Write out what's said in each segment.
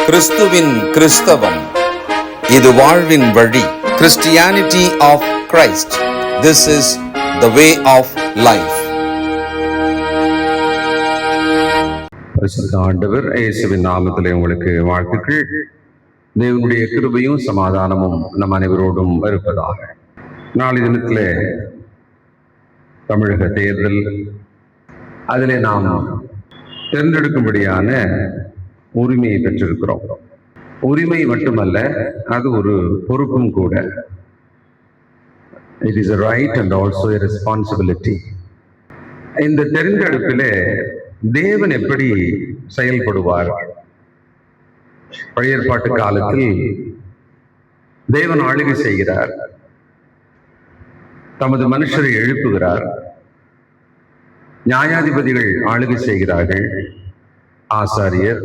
கிறிஸ்துவின் கிறிஸ்தவம், இது வாழ்வின் வழி. Christianity of Christ. This is the way of life. பரிசுத்த ஆண்டவர் இயேசுவின் நாமத்திலே உங்களுக்கு வாழ்த்துக்கள். தேவனுடைய கிருபையும் சமாதானமும் நம் அனைவரோடும் இருப்பதாக. நாளை தினத்திலே தமிழக தேர்தல், அதிலே நாம் தேர்ந்தெடுக்கும்படியான உரிமையை பெற்றிருக்கிறோம். உரிமை மட்டுமல்ல, அது ஒரு பொறுப்பும் கூட. It is a right and also a responsibility. இந்த தேர்ந்தெடுப்பிலே தேவன் எப்படி செயல்படுவார்? பழைய ஏற்பாட்டு காலத்தில் தேவன் ஆளுகை செய்கிறார், தமது மனுஷரை எழுப்புகிறார், நியாயாதிபதிகள் ஆளுகை செய்கிறார்கள், ஆசாரியர்.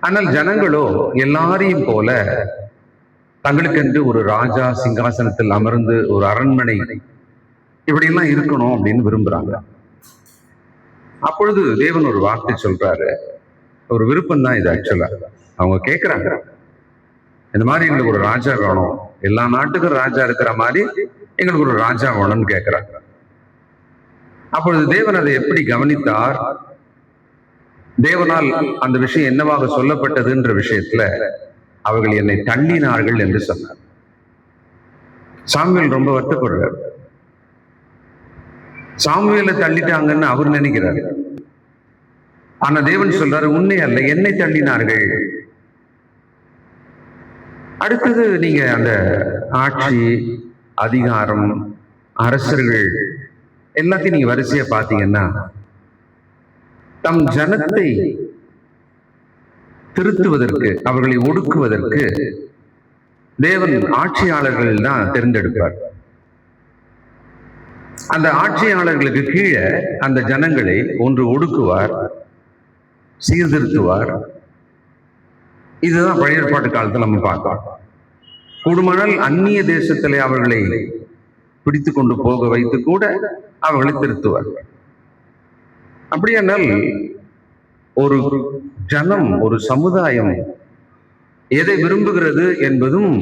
ஆனால் ஜனங்களோ எல்லாரையும் போல தங்களுக்கென்று ஒரு ராஜா சிங்காசனத்தில் அமர்ந்து ஒரு அரண்மனை இப்படியெல்லாம் இருக்கணும் அப்படின்னு விரும்புறாங்க. அப்பொழுது தேவன் ஒரு வார்த்தை சொல்றாரு. ஒரு விருப்பம் தான் இது. ஆக்சுவலா அவங்க கேட்கிறாங்க, இந்த மாதிரி எங்களுக்கு ஒரு ராஜா வேணும், எல்லா நாட்டுக்கும் ராஜா இருக்கிற மாதிரி எங்களுக்கு ஒரு ராஜா வேணும்னு கேட்கிறாங்க. அப்பொழுது தேவன் அதை எப்படி கவனித்தார்? தேவனால் அந்த விஷயம் என்னவாக சொல்லப்பட்டதுன்ற விஷயத்துல அவர்கள் என்னை தள்ளினார்கள் என்று சொன்னார். சாமுவேல் ரொம்ப வருத்தப்படுறார். சாமுவேலை தள்ளிட்டாங்கன்னு அவர் நினைக்கிறார். ஆனா தேவன் சொல்றாரு, உன்னை அல்ல, என்னை தள்ளினார்கள். அடுத்தது நீங்க அந்த ஆட்சி, அதிகாரம், அரசர்கள் எல்லாத்தையும் நீங்க வரிசையா பாத்தீங்கன்னா, தம் ஜனத்தை திருத்துவதற்கு, அவர்களை ஒடுக்குவதற்கு தேவன் ஆட்சியாளர்கள் தான் தேர்ந்தெடுப்பார். அந்த ஆட்சியாளர்களுக்கு கீழே அந்த ஜனங்களை ஒன்று ஒடுக்குவார், சீர்திருத்துவார். இதுதான் பழைய ஏற்பாட்டு காலத்தில் நம்ம பார்க்கலாம். கூடுமானால் அந்நிய தேசத்திலே அவர்களை பிடித்து கொண்டு போக வைத்து கூட அவர்களை திருத்துவார். அப்படியானால் ஒரு ஜனம், ஒரு சமுதாயம் எதை விரும்புகிறது என்பதும்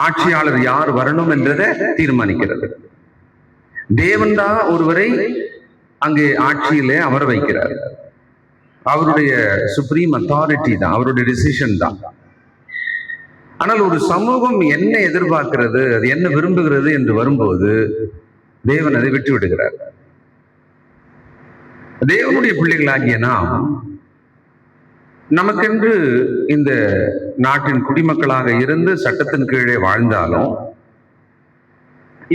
ஆட்சியாளர் யார் வரணும் என்றதை தீர்மானிக்கிறது. தேவன் தான் ஒருவரை அங்கே ஆட்சியிலே அமர வைக்கிறார். அவருடைய சுப்ரீம் அத்தாரிட்டி தான், அவருடைய டிசிஷன் தான். ஆனால் ஒரு சமூகம் என்ன எதிர்பார்க்கிறது, அது என்ன விரும்புகிறது என்று வரும்போது தேவன் அதை விட்டு விடுகிறார். தேவனுடைய பிள்ளைகளாகிய நாம் நமக்கென்று இந்த நாட்டின் குடிமக்களாக இருந்து சட்டத்தின் கீழே வாழ்ந்தாலும்,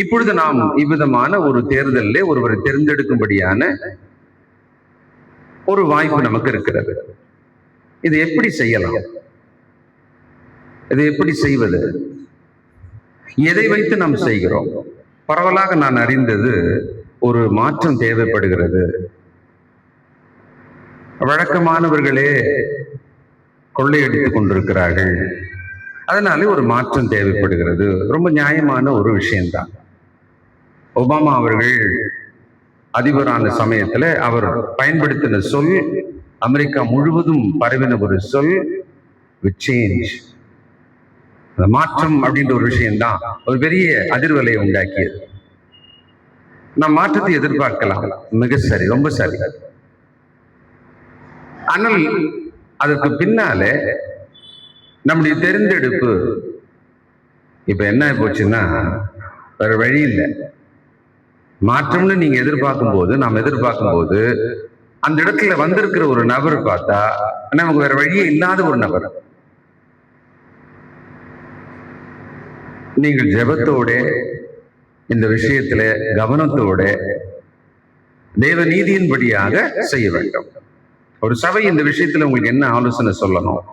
இப்பொழுது நாம் இவ்விதமான ஒரு தேர்தலிலே ஒருவரை தேர்ந்தெடுக்கும்படியான ஒரு வாய்ப்பு நமக்கு இருக்கிறது. இது எப்படி செய்யலாம்? இது எப்படி செய்வது? எதை வைத்து நாம் செய்கிறோம்? பரவலாக நான் அறிந்தது, ஒரு மாற்றம் தேவைப்படுகிறது. வழக்கமானவர்களே கொள்ளையடித்துக் கொண்டிருக்கிறார்கள், அதனாலே ஒரு மாற்றம் தேவைப்படுகிறது. ரொம்ப நியாயமான ஒரு விஷயம்தான். ஒபாமா அவர்கள் அதிபரான சமயத்துல அவர் பயன்படுத்தின சொல், அமெரிக்கா முழுவதும் பரவின ஒரு சொல், சேஞ்ச். மாற்றம் அப்படின்ற ஒரு விஷயம்தான் ஒரு பெரிய அதிர்வலையை உண்டாக்கியது. நாம் மாற்றத்தை எதிர்பார்க்கலாம், மிக சரி, ரொம்ப சரி. ஆனால் அதற்கு பின்னாலே நம்முடைய தேர்ந்தெடுப்பு இப்ப என்ன போச்சுன்னா, வேற வழி இல்லை. மாற்றம்னு நீங்க எதிர்பார்க்கும் போது, நாம் எதிர்பார்க்கும் போது, அந்த இடத்துல வந்திருக்கிற ஒரு நபர் பார்த்தா நமக்கு வேற வழியே இல்லாத ஒரு நபர். நீங்கள் ஜெபத்தோட இந்த விஷயத்துல கவனத்தோட தேவ நீதியின்படியாக செய்ய வேண்டும். ஒரு சபை இந்த விஷயத்துல உங்களுக்கு என்ன ஆலோசனை சொல்லணும்?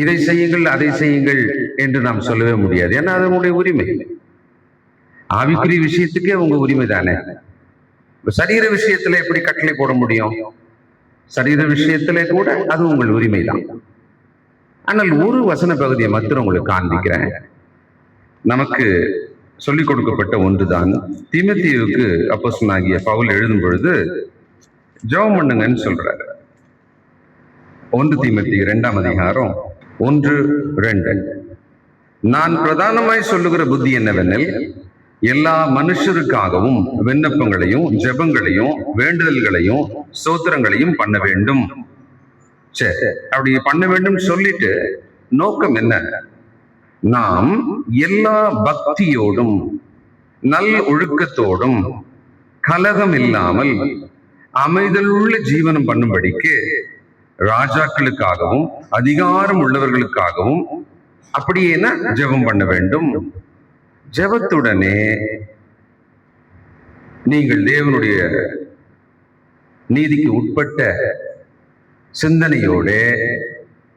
இதை செய்யுங்கள், அதை செய்யுங்கள் என்று நாம் சொல்லவே முடியாது. ஏன்னா அது உங்களுடைய உரிமை. ஆவிக்குரிய விஷயத்துக்கே உங்க உரிமை தானே. சரீர விஷயத்துல எப்படி கட்டளை போட முடியும்? சரீர விஷயத்திலே கூட அது உங்கள் உரிமை தான். ஆனால் ஒரு வசன பகுதியை மாத்திரம் உங்களுக்கு காண்பிக்கிறேன். நமக்கு சொல்லிக் கொடுக்கப்பட்ட ஒன்றுதான். தீமோத்தேயுவுக்கு அப்போஸ்தலனாகிய பவுல் எழுதும் பொழுது ஜெபம் பண்ணுங்கன்னு சொல்றாரு. 1 தீமோத்தேயு 2ஆம் அதிகாரம் 1-2. நான் பிரதானமாய் சொல்லுகிற புத்தி என்னவெனில், எல்லா மனுஷருக்காகவும் விண்ணப்பங்களையும் ஜெபங்களையும் வேண்டுதல்களையும் ஸ்தோத்திரங்களையும் பண்ண வேண்டும். சரி, அப்படி பண்ண வேண்டும் சொல்லிட்டு நோக்கம் என்ன? நாம் எல்லா பக்தியோடும் நல் ஒழுக்கத்தோடும் கலகம் இல்லாமல் அமைதலுள்ள ஜீவனம் பண்ணும்படிக்கு ராஜாக்களுக்காகவும் அதிகாரம் உள்ளவர்களுக்காகவும் அப்படியேனா ஜெபம் பண்ண வேண்டும். ஜெபத்துடனே நீங்கள் தேவனுடைய நீதிக்கு உட்பட்ட சிந்தனையோட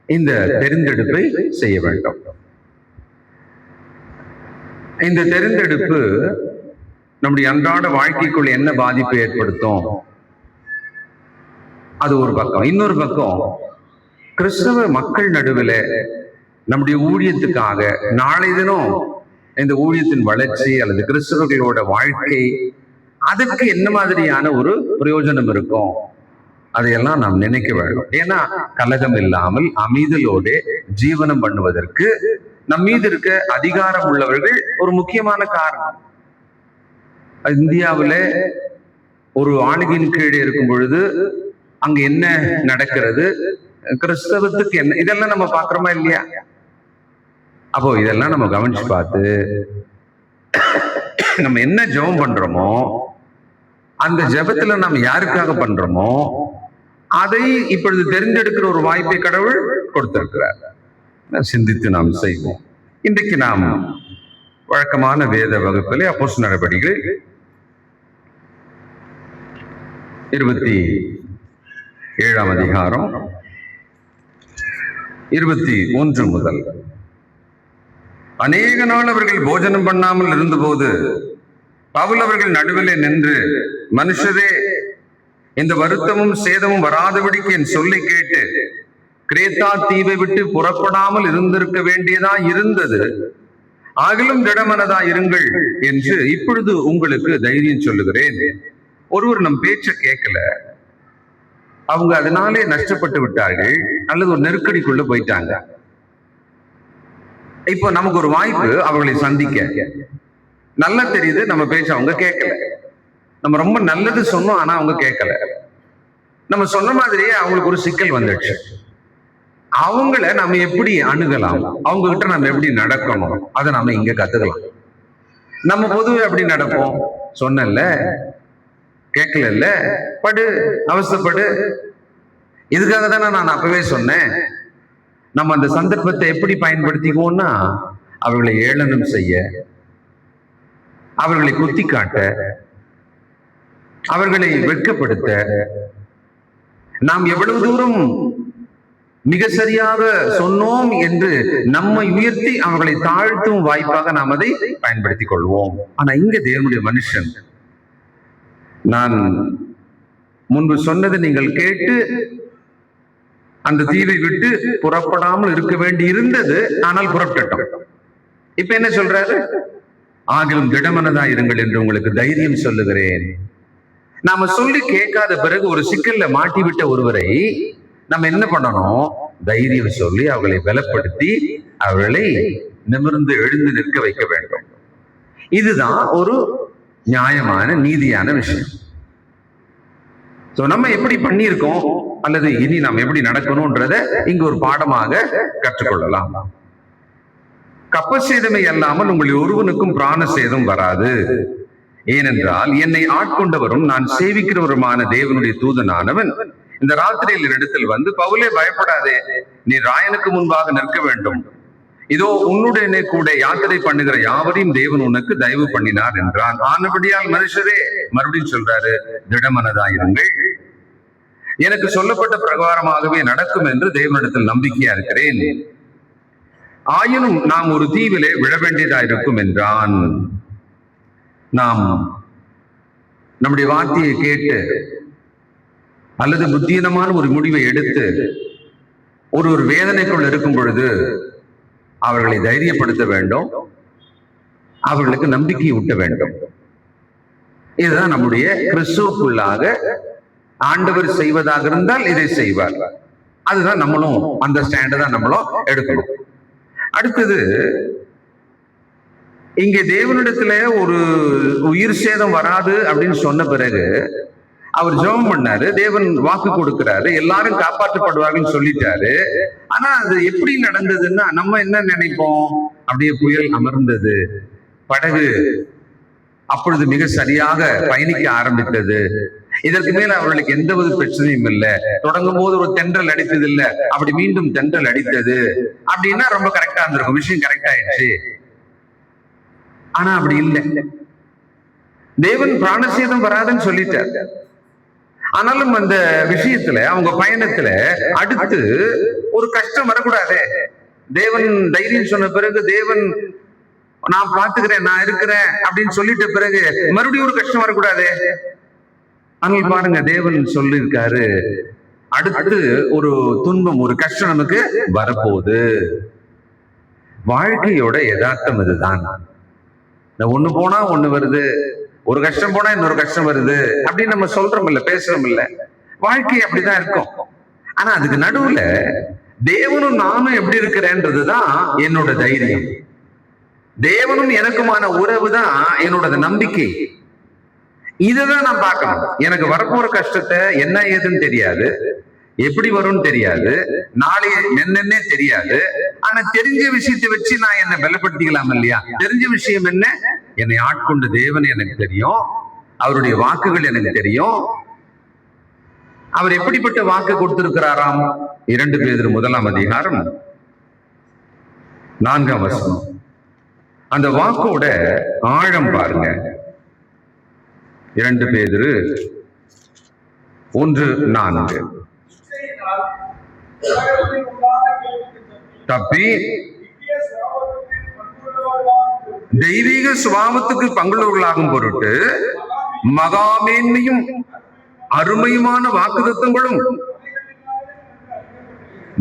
இந்த தெரிந்தெடுப்பை செய்ய வேண்டும். இந்த தெரிந்தெடுப்பு நம்முடைய அன்றாட வாழ்க்கைக்குள்ள என்ன பாதிப்பை ஏற்படுத்தும்? அது ஒரு பக்கம். இன்னொரு பக்கம், கிறிஸ்தவ மக்கள் நடுவில் நம்முடைய ஊழியத்துக்காக நாளை தினம் இந்த ஊழியத்தின் வளர்ச்சி அல்லது கிறிஸ்தவர்களோட வாழ்க்கை அதுக்கு என்ன மாதிரியான ஒரு பிரயோஜனம் இருக்கும், அதையெல்லாம் நாம் நினைக்க வேண்டும். ஏன்னா கலகம் இல்லாமல் அமைதலோடு ஜீவனம் பண்ணுவதற்கு நம் மீது இருக்க அதிகாரம் உள்ளவர்கள் ஒரு முக்கியமான காரணம். இந்தியாவில் ஒரு ஆளுகையின் கீழே இருக்கும் பொழுது அங்க என்ன நடக்கிறது, கிறிஸ்தவத்துக்கு என்ன, இதெல்லாம் நம்ம பாக்குறோமா இல்லையா? அப்போ இதெல்லாம் நம்ம கவனிச்சு பார்த்து நம்ம என்ன ஜெபம் பண்றோமோ அந்த ஜெபத்துல நம்ம யாருக்காக பண்றோமோ அதை இப்பொழுது தெரிந்தெடுக்கிற ஒரு வாய்ப்பை கடவுள் கொடுத்திருக்கிறார். சிந்தித்து நாம் செய்வோம். இன்றைக்கு நாம் வழக்கமான வேத வகுப்பிலே அப்போஸ்தலர் நடபடிகள் 27ஆம் அதிகாரம் 21 முதல். அநேக நாள் அவர்கள் போஜனம் பண்ணாமல் இருந்தபோது பவுல் அவர்கள் நடுவிலே நின்று, மனுஷரே, இந்த வருத்தமும் சேதமும் வராதபடிக்கு என் சொல்லை கேட்டு கிரேத்தா தீவை விட்டு புறப்படாமல் இருந்திருக்க வேண்டியதா இருந்தது. ஆகிலும் திடமனதா இருங்கள் என்று இப்பொழுது உங்களுக்கு தைரியம் சொல்லுகிறேன். ஒருவர் நம் பேச்ச கேட்கல, அவங்க அதனாலே நஷ்டப்பட்டு விட்டார்கள் அல்லது ஒரு நெருக்கடிக்குள்ள போயிட்டாங்க. இப்போ நமக்கு ஒரு வாய்ப்பு அவர்களை சந்திக்க. நல்லா தெரியுது நம்ம பேச்ச அவங்க கேட்கல. நம்ம ரொம்ப நல்லது சொன்னோம், ஆனா அவங்க கேட்கல. நம்ம சொன்ன மாதிரியே அவங்களுக்கு ஒரு சிக்கல் வந்துடுச்சு. அவங்கள நம்ம எப்படி அணுகலாம், அவங்க கிட்ட நம்ம எப்படி நடக்கணும், அதை நம்ம இங்க கத்துக்கலாம். நம்ம பொதுவே அப்படி நடப்போம். சொன்னல, கேட்கல, படு, அவசப்படு. இதுக்காக தானே நான் அப்பவே சொன்னேன். நம்ம அந்த சந்தர்ப்பத்தை எப்படி பயன்படுத்திக்குவோம்னா, அவர்களை ஏளனம் செய்ய, அவர்களை குத்தி காட்ட, அவர்களை வெட்கப்படுத்த, நாம் எவ்வளவு தூரம் மிக சரியாக சொன்னோம் என்று நம்மை உயர்த்தி அவர்களை தாழ்த்தும் வாய்ப்பாக நாம் அதை பயன்படுத்திக் கொள்வோம். ஆனா இங்க தேவனுடைய மனுஷன், நான் முன்பு சொன்னதை நீங்கள் கேட்டு அந்த தீவை விட்டு புறப்படாமல் இருக்க வேண்டி இருந்தது, ஆனால் புறப்பட்டோம். இப்ப என்ன சொல்றாரு? ஆகிலும் திடமனதா இருங்கள் என்று உங்களுக்கு தைரியம் சொல்லுகிறேன். நாம சொல்லி கேட்காத பிறகு ஒரு சிக்கல்ல மாட்டிவிட்ட ஒருவரை நம்ம என்ன பண்ணணும்? தைரியம் சொல்லி அவர்களை பலப்படுத்தி அவர்களை நிமிர்ந்து எழுந்து நிற்க வைக்க வேண்டும். இதுதான் ஒரு நியாயமான நீதியான விஷயம். நம்ம எப்படி பண்ணியிருக்கோம் அல்லது இனி நாம் எப்படி நடக்கணும்ன்றத இங்க ஒரு பாடமாக கற்றுக்கொள்ளலாம். கப்ப சேதமை அல்லாமல் உங்கள் ஒருவனுக்கும் பிராண சேதம் வராது. ஏனென்றால் என்னை ஆட்கொண்டவரும் நான் சேவிக்கிறவருமான தேவனுடைய தூதனானவன் இந்த ராத்திரியில் இடத்தில் வந்து, பவுலே, பயப்படாதே, நீ ராயனுக்கு முன்பாக நிற்க வேண்டும். இதோ உன்னுடனே கூட யாத்திரை பண்ணுகிற யாவரையும் தேவன் உனக்கு தயவு பண்ணினார் என்றான். ஆனபடியால் மனுஷரே, மறுபடியும் சொல்றாரு, திடமனதாயிருங்கள். எனக்கு சொல்லப்பட்ட பிரகாரமாகவே நடக்கும் என்று தேவனிடத்தில் நம்பிக்கையா இருக்கிறேன். ஆயினும் நாம் ஒரு தீவிலே விழ வேண்டியதாயிருக்கும் என்றான். நாம் நம்முடைய வார்த்தையை கேட்டு அல்லது புத்தீனமான ஒரு முடிவை எடுத்து ஒரு வேதனைக்குள் இருக்கும் பொழுது அவர்களை தைரியப்படுத்த வேண்டும், அவர்களுக்கு நம்பிக்கை ஊட்ட வேண்டும். இதுதான் நம்முடைய கிறிஸ்துவுக்குள்ளாக ஆண்டவர் செய்வதாக இருந்தால் இதை செய்வார். அதுதான் நம்மளும் அந்த ஸ்டாண்டை தான் நம்மளும் எடுக்கணும். அடுத்தது, இங்கே தேவனிடத்துல ஒரு உயிர் சேதம் வராது அப்படின்னு சொன்ன பிறகு அவர் ஜெபம் பண்ணாரு, தேவன் வாக்கு கொடுக்கிறாரு, எல்லாரும் காப்பாற்றப்படுவார்கள் சொல்லிட்டாரு. ஆனா அது எப்படி நடந்ததுன்னா, நம்ம என்ன நினைப்போம், அப்படியே புயல் அமர்ந்தது, படகு அப்பொழுது மிக சரியாக பயணிக்க ஆரம்பித்தது, இதற்கு மேல அவர்களுக்கு எந்த ஒரு பிரச்சனையும் இல்லை, தொடங்கும் போது ஒரு தென்றல் அடித்தது இல்ல, அப்படி மீண்டும் தென்றல் அடித்தது அப்படின்னா ரொம்ப கரெக்டா இருந்திருக்கும், விஷயம் கரெக்ட் ஆயிடுச்சு. ஆனா அப்படி இல்லை. தேவன் பிராணசேதம் வராதுன்னு சொல்லிட்டார். ஆனாலும் அந்த விஷயத்துல, அவங்க பயணத்துல அடுத்து ஒரு கஷ்டம் வரக்கூடாது. தேவன் தைரியம் சொன்ன பிறகு, தேவன் நான் பாத்துக்கிறேன், நான் இருக்கிறேன் அப்படின்னு சொல்லிட்ட பிறகு மறுபடியும் ஒரு கஷ்டம் வரக்கூடாது. ஆனால் பாருங்க, தேவன் சொல்லியிருக்காரு, அடுத்து ஒரு துன்பம், ஒரு கஷ்டம் நமக்கு வரப்போகுது. வாழ்க்கையோட யதார்த்தம் இதுதான். ஒண்ணு போனா ஒண்ணு வருது, ஒரு கஷ்டம் போனா இன்னொரு கஷ்டம் வருது அப்படின்னு நம்ம சொல்றோம் இல்ல, பேசுறோம் இல்ல. வாழ்க்கை அப்படிதான் இருக்கும். ஆனா அதுக்கு நடுவுல தேவனும் நானும் எப்படி இருக்கிறேன்றதுதான் என்னோட தைரியம். தேவனும் எனக்குமான உறவு தான் என்னோட நம்பிக்கை. இதுதான் நான் பார்க்கணும். எனக்கு வரப்போற கஷ்டத்தை என்ன ஏதுன்னு தெரியாது, எப்படி வரும்னு தெரியாது, நாளை என்னன்னே தெரியாது. ஆனா தெரிஞ்ச விஷயத்தை வச்சு நான் என்ன பலப்படுத்திக்கலாம் இல்லையா? தெரிஞ்ச விஷயம் என்ன? என்னை ஆட்கொண்ட தேவன் எனக்கு தெரியும், அவருடைய வாக்குகள் எனக்கு தெரியும். அவர் எப்படிப்பட்ட வாக்கு கொடுத்திருக்கிறாராம்? 2 பேதுரு 1 அதிகாரம் 4ஆம் வசனம். அந்த வாக்கோட ஆழம் பாருங்க. 2 பேதுரு 1:4. தப்பி தெய்வீக சுபாவத்துக்கு பங்குள்ளவர்களாகும் பொருட்டு மகாமேன்மையும் அருமையுமான வாக்குத்தத்தங்களும்,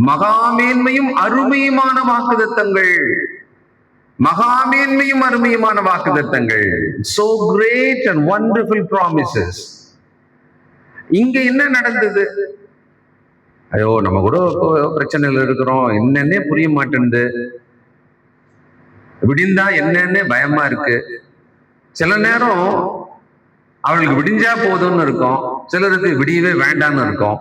மகாமேன்மையும் அருமையுமான வாக்குத்தத்தங்கள், மகாமேன்மையும் அருமையுமான வாக்குத்தத்தங்கள், so great and wonderful promises. இங்க என்ன நடந்தது? ஐயோ, நம்ம கூட பிரச்சனையில இருக்கிறோம், என்னன்னே புரிய மாட்டேங்குது, விடிந்தா என்னன்னு பயமா இருக்கு. சில நேரம் அவளுக்கு விடிஞ்சா போதும்னு இருக்கும், சிலருக்கு விடியவே வேண்டாம்னு இருக்கும்.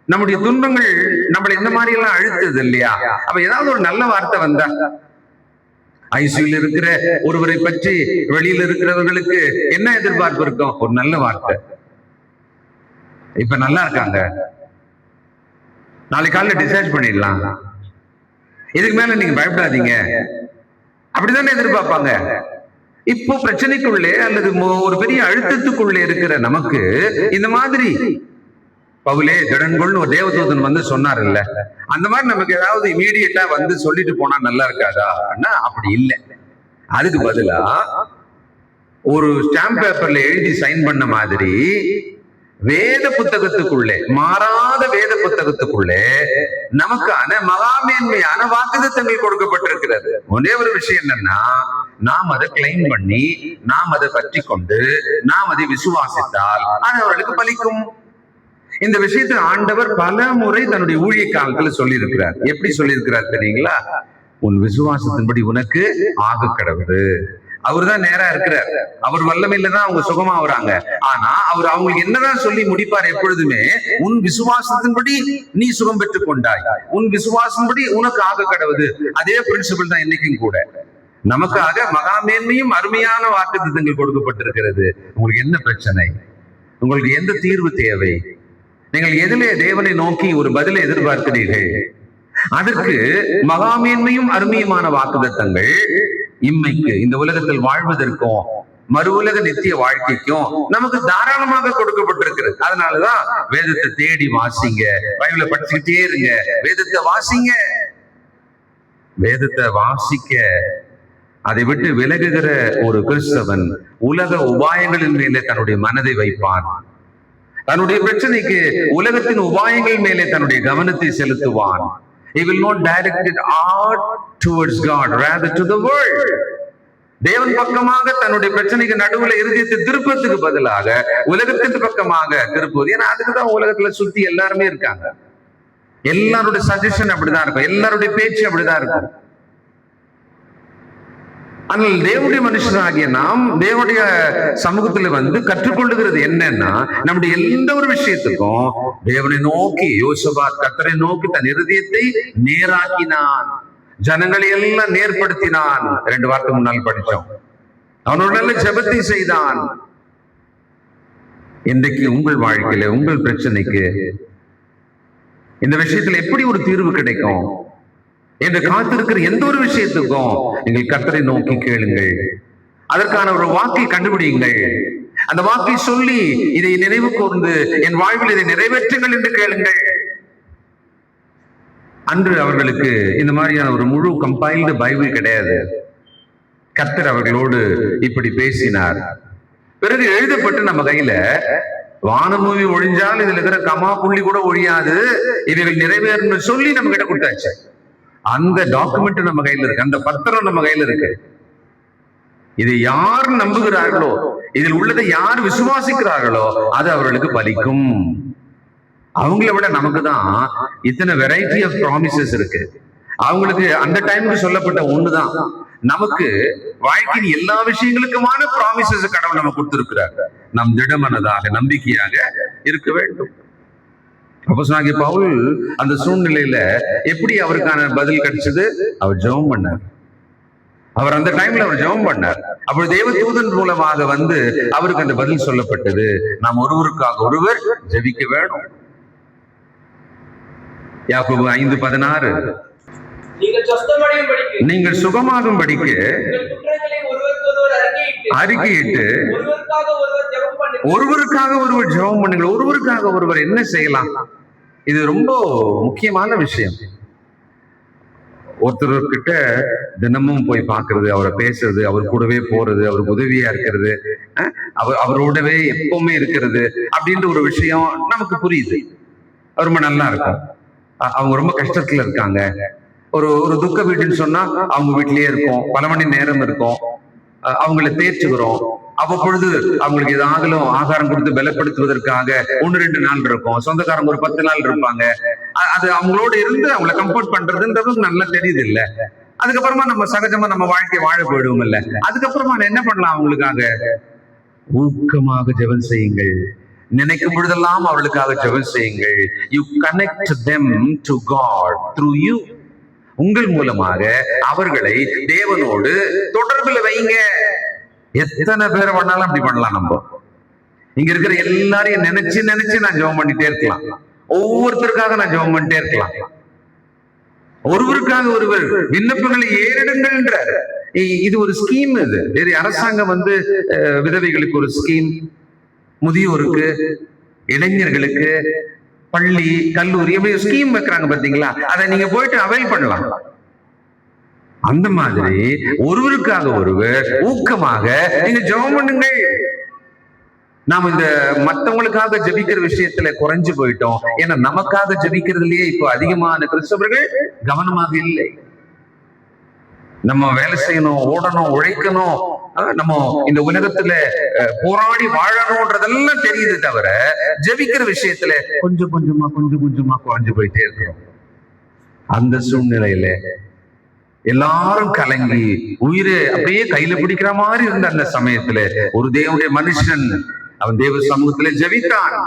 நம்முடைய துன்பங்கள் நம்மளை இந்த மாதிரி எல்லாம் அழுத்தது இல்லையா? அப்ப ஏதாவது ஒரு நல்ல வார்த்தை வந்தா, ஐசியூல இருக்கிற ஒருவரை பற்றி வெளியில இருக்கிறவர்களுக்கு என்ன எதிர்பார்ப்பு இருக்கும்? ஒரு நல்ல வார்த்தை. இப்ப நல்லா இருக்காங்க, நாளைக்கு காலையில டிஸ்சார்ஜ் பண்ணிடலாம், இதுக்கு மேல நீங்க பயப்படாதீங்க, அப்படித்தானே எதிர்பார்ப்பாங்க. இப்போ பிரச்சனைக்குள்ளே அல்லது ஒரு பெரிய அழுத்தத்துக்குள்ளே இருக்கிற நமக்கு இந்த மாதிரி பவுலே திடன்கொள்னு ஒரு தேவதூதன் வந்து சொன்னார் இல்ல, அந்த மாதிரி நமக்கு ஏதாவது இமீடியட்டா வந்து சொல்லிட்டு போனா நல்லா இருக்காதா? அப்படி இல்லை. அதுக்கு பதிலா ஒரு ஸ்டாம்ப் பேப்பர்ல எழுதி சைன் பண்ண மாதிரி வேத புத்தகத்துக்குள்ளே, மாறாத வேத புத்தகத்துக்குள்ளே நமக்கான மகாமேன்மையான வாக்குத்தத்தங்கள் கொடுக்கப்பட்டிருக்கிறது. ஒரே ஒரு விஷயம் என்னன்னா, நாம் அதை கிளைம் பண்ணி, நாம் அதை பற்றி கொண்டு, நாம் அதை விசுவாசித்தால் அது அவர்களுக்கு பலிக்கும். இந்த விஷயத்தை ஆண்டவர் பல முறை தன்னுடைய ஊழிய காலத்துல சொல்லி இருக்கிறார். எப்படி சொல்லி இருக்கிறார் தெரியுங்களா? உன் விசுவாசத்தின்படி உனக்கு ஆக கடவுது. அவர் தான் நேரா இருக்கிறார், அவர் வல்லமையில தான் அவங்க சுகமாகறாங்க. ஆனா அவர் அவங்களுக்கு என்னதான் சொல்லி முடிப்பார் எப்பொழுதுமே? உன் விசுவாசத்தின்படி நீ சுகம் பெற்றுக் கொண்டாய், உன் விசுவாசத்தின்படி உனக்கு ஆக கடவுது. அதே பிரின்சிபல் தான் இன்னைக்கும் கூட நமக்காக மகாமேன்மையும் அருமையான வாக்குத்தத்தங்கள் கொடுக்கப்பட்டிருக்கிறது. உங்களுக்கு என்ன பிரச்சனை? உங்களுக்கு எந்த தீர்வு தேவை? நீங்கள் எதிலே தேவனை நோக்கி ஒரு பதிலை எதிர்பார்க்கிறீர்கள்? அதற்கு மகாமேன்மையும் அருமையுமான வாக்குத்தத்தங்கள் இம்மைக்கு, இந்த உலகத்தில் வாழ்வதற்கும் மறு உலக நித்திய வாழ்க்கைக்கும் நமக்கு தாராளமாக கொடுக்கப்பட்டிருக்கிறது. அதனாலதான் வேதத்தை தேடி வாசிங்க, பைபிளை படிச்சுக்கிட்டே இருங்க, வேதத்தை வாசிங்க. வேதத்தை வாசிக்க அதை விட்டு விலகுகிற ஒரு கிறிஸ்தவன் உலக உபாயங்களின் மேலே தன்னுடைய மனதை வைப்பான். தன்னுடைய பிரச்சனைக்கு உலகத்தின் உபாயங்கள் மேலே தன்னுடைய கவனத்தை செலுத்துவான். He will not direct it out towards God, rather to the world. தேவன் பக்கமாக தன்னுடைய பிரச்சனைக்கு நடுவுல இருதயத்தை திருப்பத்துக்கு பதிலாக உலகத்தின் பக்கமாக திருப்புவது. ஏன்னா அதுக்குதான் உலகத்துல சுத்தி எல்லாருமே இருக்காங்க. எல்லாருடைய சஜஷன் அப்படிதான் இருக்கும், எல்லாருடைய பேச்சு அப்படிதான் இருக்கும். ஆனால் தேவனுடைய மனுஷனாகிய நாம் தேவனுடைய சமூகத்துல கற்றுக்கொள்ளுகிறது என்னன்னா, நம்முடைய எந்த ஒரு விஷயத்துக்கும் தேவனை நோக்கி, யோசபாத் கர்த்தரை நோக்கி தன் இருதயத்தை நேராக்கினான், ஜனங்களை எல்லாம் நேர்படுத்தினான். 2 வாரத்துக்கு முன்னால் படிச்சோம். அவனோட ஜெபத்தை செய்தான். இன்றைக்கு உங்கள் வாழ்க்கையில உங்கள் பிரச்சனைக்கு இந்த விஷயத்துல எப்படி ஒரு தீர்வு கிடைக்கும் என்று காத்திருக்கிற எந்த ஒரு விஷயத்துக்கும் நீங்கள் கர்த்தரை நோக்கி கேளுங்கள். அதற்கான ஒரு வாக்கை கண்டுபிடியுங்கள். அந்த வாக்கை சொல்லி இதை நினைவு கூர்ந்து என் வாழ்வில் இதை நிறைவேற்றுங்கள் என்று கேளுங்கள். அன்று அவர்களுக்கு இந்த மாதிரியான ஒரு முழு கம்பைல்டு பைபிள் கிடையாது. கர்த்தர் அவர்களோடு இப்படி பேசினார். பிறகு எழுதப்பட்டு நம்ம கையில வானமூவி ஒழிஞ்சால் இதுல இருக்கிற கமா புள்ளி கூட ஒழியாது, இவைகள் நிறைவேறும் சொல்லி நம்ம கிட்ட கொடுத்தாச்சு. அந்த டாக்குமெண்ட் நம்ம கையில இருக்கு, அந்த பத்திரம் நம்ம கையில இருக்கு. இதை யார் நம்புகிறார்களோ, இதில் உள்ளதை யார் விசுவாசிக்கிறார்களோ அது அவர்களுக்கு பலிக்கும். அவங்கள விட நமக்கு தான் இத்தனை வெரைட்டி ஆஃப் ப்ராமிசஸ் இருக்கு. அவங்களுக்கு அந்த டைமுக்கு சொல்லப்பட்ட ஒண்ணுதான். நமக்கு வாழ்க்கையின் எல்லா விஷயங்களுக்குமான ப்ராமிசஸ் கடவுள் நம்ம கொடுத்திருக்கிறார். நம் திடமனதாக நம்பிக்கையாக இருக்க வேண்டும். அப்போஸ்தலனாகிய பவுல் அந்த சூழ்நிலையில எப்படி அவருக்கான பதில் கிடைச்சது? அவர் ஜெபம் பண்ணார். அவர் அந்த டைம்ல அவர் ஜெபம் பண்ணார். அப்பொழுது தேவ தூதன் மூலமாக அவருக்கு அந்த பதில் சொல்லப்பட்டது. நாம் ஒருவருக்காக ஒருவர் ஜெபிக்க வேணும். யாக்கோபு 5:16 நீங்கள் சுகமாகும் படிக்கு அறிக்கையிட்டு ஒருவருக்காக ஒருவர் ஜெபம் பண்ணுங்கள். ஒருவருக்காக ஒருவர் என்ன செய்யலாம்? இது ரொம்ப முக்கியமான விஷயம். ஒருத்தர்கிட்ட தினமும் போய் பார்க்கறது, அவரை பேசுறது, அவர் கூடவே போறது, அவருக்கு உதவியா இருக்கிறது, அவரோடவே எப்பவுமே இருக்கிறது அப்படின்ற ஒரு விஷயம் நமக்கு புரியுது. ரொம்ப நல்லா இருக்கும். அவங்க ரொம்ப கஷ்டத்துல இருக்காங்க, ஒரு துக்க வீட்டுன்னு சொன்னா அவங்க வீட்டிலேயே இருக்கும், பல மணி நேரம் இருக்கும், அவங்களை தேர்ச்சுக்கிறோம். அவ்வப்பொழுது அவங்களுக்கு ஏதாவது ஆகாரம் கொடுத்து பலப்படுத்துவதற்காக 1-2 நாள் இருக்கும். சொந்தக்காரங்க ஒரு 10 நாள் இருப்பாங்க. அது அவங்களோட இருந்து அவங்களை கம்ஃபர்ட் பண்றதுன்றது நல்லா தெரியுது இல்ல. அதுக்கப்புறமா நம்ம சகஜமா நம்ம வாழ்க்கையை வாழ போயிடுவோம் இல்ல. அதுக்கப்புறமா என்ன பண்ணலாம்? அவங்களுக்காக ஊக்கமாக ஜெபம் செய்யுங்கள். நினைக்கும் பொழுதெல்லாம் அவர்களுக்காக ஜெபம் செய்யுங்கள். You connect them to God through you. உங்கள் மூலமாக அவர்களை தேவனோடு தொடர்பில் வைங்க. எத்தனை பேர் பண்ணாலும் அப்படி பண்ணலாம். நம்ம இங்க இருக்கிற எல்லாரையும் நினைச்சு நான் ஜெபம் பண்ணிட்டே இருக்கலாம். ஒவ்வொருத்தருக்காக நான் ஜெபம் பண்ணிட்டே இருக்கலாம். ஒருவருக்காக ஒருவர் விண்ணப்பங்களை ஏறிடுங்கள்ன்றார். இது ஒரு ஸ்கீம். இது அரசாங்கம் விதவைகளுக்கு ஒரு ஸ்கீம், முதியோருக்கு, இளைஞர்களுக்கு, பள்ளி, கல்லூரி எப்படி ஸ்கீம் வைக்கிறாங்க பாத்தீங்களா? அதை நீங்க போயிட்டு அவைல் பண்ணலாம். அந்த மாதிரி ஒருவருக்காக ஒருவர் ஊக்கமாக நீங்க ஜெபம் பண்ணுங்கள். நாம் இந்த மற்றவங்களுக்காக ஜெபிக்கிற விஷயத்துல குறைஞ்சு போயிட்டோம். ஏன்னா நமக்காக ஜெபிக்கிறதுலயே இப்போ அதிகமான கிறிஸ்தவர்கள் கவனமாக இல்லை. நம்ம வேலை செய்யணும், ஓடணும், உழைக்கணும், நம்ம இந்த உலகத்துல போராடி வாழணும்ன்றதெல்லாம் தெரியுது தவிர ஜெபிக்கிற விஷயத்துல கொஞ்சம் கொஞ்சமா குறைஞ்சு போயிட்டே இருக்கிறோம். அந்த சூழ்நிலையில எல்லாரும் கலங்கி உயிரை அப்படியே கையில பிடிக்கிற மாதிரி இருந்த அந்த சமயத்துல ஒரு தேவனுடைய மனுஷன் அவன் தேவ சமூகத்துல ஜெபித்தான்.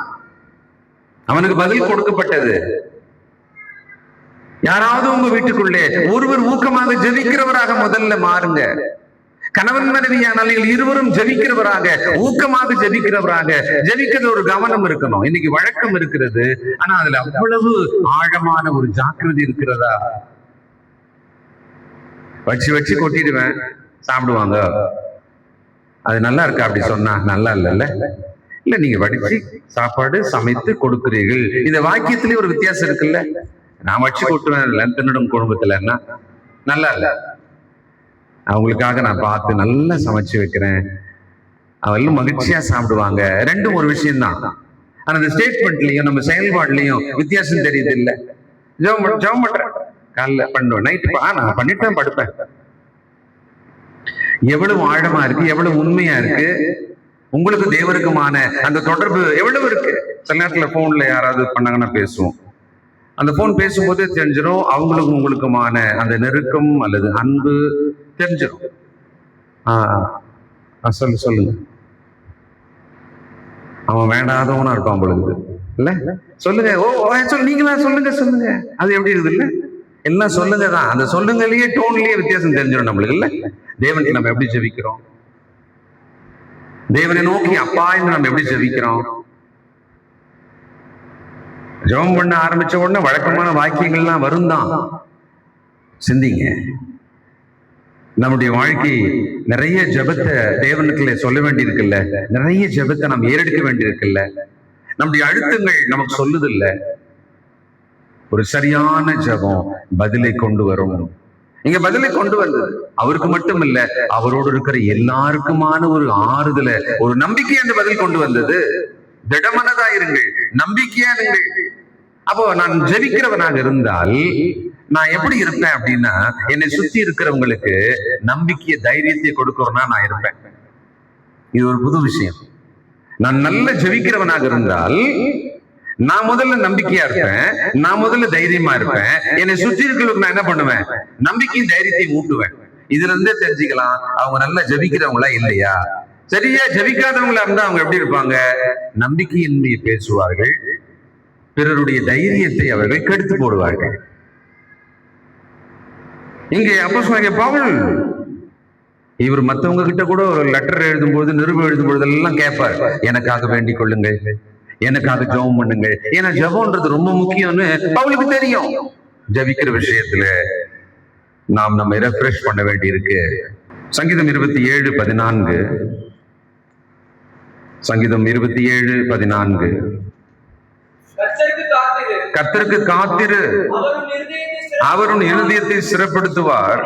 அவனுக்கு பதில் கொடுக்கப்பட்டது. யாராவது உங்க வீட்டுக்குள்ளே ஒருவர் ஊக்கமாக ஜெபிக்கிறவராக முதல்ல மாறுங்க. கணவன் மனைவியானால் நீங்கள் இருவரும் ஜெபிக்கிறவராக, ஊக்கமாக ஜெபிக்கிறவராக, ஜெபிக்கிறது ஒரு கவனம் இருக்கணும். இன்னைக்கு வழக்கம் இருக்கிறது, ஆனா அதுல அவ்வளவு ஆழமான ஒரு ஜாக்கிரதை இருக்கிறதா? வச்சு கொட்டிடுவேன், சாப்பிடுவாங்க. அது நல்லா இருக்கா? அப்படி சொன்னா நல்லா இல்ல. நீங்க வடிச்சு சாப்பாடு சமைத்து கொடுக்கிறீர்கள். இந்த வாக்கியத்திலேயே ஒரு வித்தியாசம் இருக்குல்ல. நான் வச்சு கொட்டுவேன் லந்தனிடம் குடும்பத்துல, நல்லா இல்ல. அவங்களுக்காக நான் பார்த்து நல்லா சமைச்சு வைக்கிறேன், அவங்களும் மகிழ்ச்சியா சாப்பிடுவாங்க. ரெண்டும் ஒரு விஷயம்தான். ஆனா அந்த ஸ்டேட்மெண்ட்லயும் நம்ம செயல்பாடுலயும் வித்தியாசம் தெரியுது இல்ல. ஜெபம் பண்றேன், காலைல பண்ணுவேன், நைட்டு நான் பண்ணிட்டு படுப்பேன். எவ்வளவு ஆழமா இருக்கு, எவ்வளவு உண்மையா இருக்கு, உங்களுக்கு தேவனுக்குமான அந்த தொடர்பு எவ்வளவு இருக்கு. சில நேரத்துல போன்ல யாராவது பண்ணாங்கன்னா பேசுவோம். அந்த போன் பேசும்போதே தெரிஞ்சிடும் அவங்களுக்கும் உங்களுக்குமான அந்த நெருக்கம் அல்லது அன்பு தெரிஞ்சிடும். சொல்லுங்க. அவன் வேண்டாதவனா இருப்பான் பொழுது இல்ல, சொல்லுங்க. நீங்களா சொல்லுங்க. அது எப்படி இருக்குது இல்ல, எல்லாம் சொல்லுங்க தான். அந்த சொல்லுங்கலயே டோன்லயே வித்தியாசம் தெரிஞ்சிடும் நம்மளுக்கு இல்ல. தேவனுக்கு நம்ம எப்படி ஜெபிக்கிறோம், தேவனை நோக்கி அப்பா என்று நம்ம எப்படி ஜெபிக்கிறோம். ஜெபம் பண்ண ஆரம்பிச்ச உடனே வழக்கமான வாக்கியங்கள்லாம் வரும் தான். சிந்திங்க. நம்முடைய வாழ்க்கை நிறைய ஜெபத்தை தேவனுக்குள்ள சொல்ல வேண்டி இருக்குல்ல, நிறைய ஜெபத்தை நாம் ஏறெடுக்க வேண்டி இருக்குல்ல. நம்முடைய அழுத்தங்கள் நமக்கு சொல்லுதில்ல. ஒரு சரியான ஜெபம் பதிலை கொண்டு வரும். இங்க பதிலை கொண்டு வந்தது அவருக்கு மட்டும் இல்ல, அவரோடு இருக்கிற எல்லாருக்குமான ஒரு ஆறுதல, ஒரு நம்பிக்கை அந்த பதில் கொண்டு வந்தது. திடமனதா இருங்கள், நம்பிக்கையா இருங்கள். அப்போ நான் ஜெபிக்கிறவனாக இருந்தால் நான் எப்படி இருப்பேன் அப்படின்னா, என்னை சுத்தி இருக்கிறவங்களுக்கு நம்பிக்கைய தைரியத்தை கொடுக்கறனா நான் இருப்பேன். இது ஒரு புது விஷயம். நான் நல்ல ஜெபிக்கிறவனாக இருந்தால் நான் முதல்ல நம்பிக்கையா இருப்பேன், நான் முதல்ல தைரியமா இருப்பேன். என்னை சுற்றி இருக்கிறவங்களுக்கு நான் என்ன பண்ணுவேன், நம்பிக்கையும் தைரியத்தையும் ஊட்டுவேன். இதுல இருந்தே தெரிஞ்சுக்கலாம் அவங்க நல்லா ஜெபிக்கிறவங்களா இல்லையா. சரியா ஜெபிக்காதவங்களா இருந்தா அவங்க எப்படி இருப்பாங்க, நம்பிக்கையின்மையை பேசுவார்கள், பிறருடைய தைரியத்தை அவர்கள் கெடுத்து போடுவார்கள். இங்கே அப்போஸ்தலனாகிய பவுல் இவர் மற்றவங்க கிட்ட கூட ஒரு லெட்டர் எழுதும்போது, நிருபம் எழுதும்போது எல்லாம் கேட்பார், எனக்காக வேண்டிக் கொள்ளுங்கள், எனக்காக ஜெபம் பண்ணுங்கள். ஏன்னா ஜெபம்ன்றது ரொம்ப முக்கியம்னு பவுலுக்கு தெரியும். ஜெபிக்கிற விஷயத்துல நாம் நம்ம ரெஃப்ரெஷ் பண்ண வேண்டி இருக்கு. சங்கீதம் 27:14, சங்கீதம் 27:14. கர்த்தருக்கு காத்திரு, அவரும் இருதயத்தை சிறப்படுத்துவார்.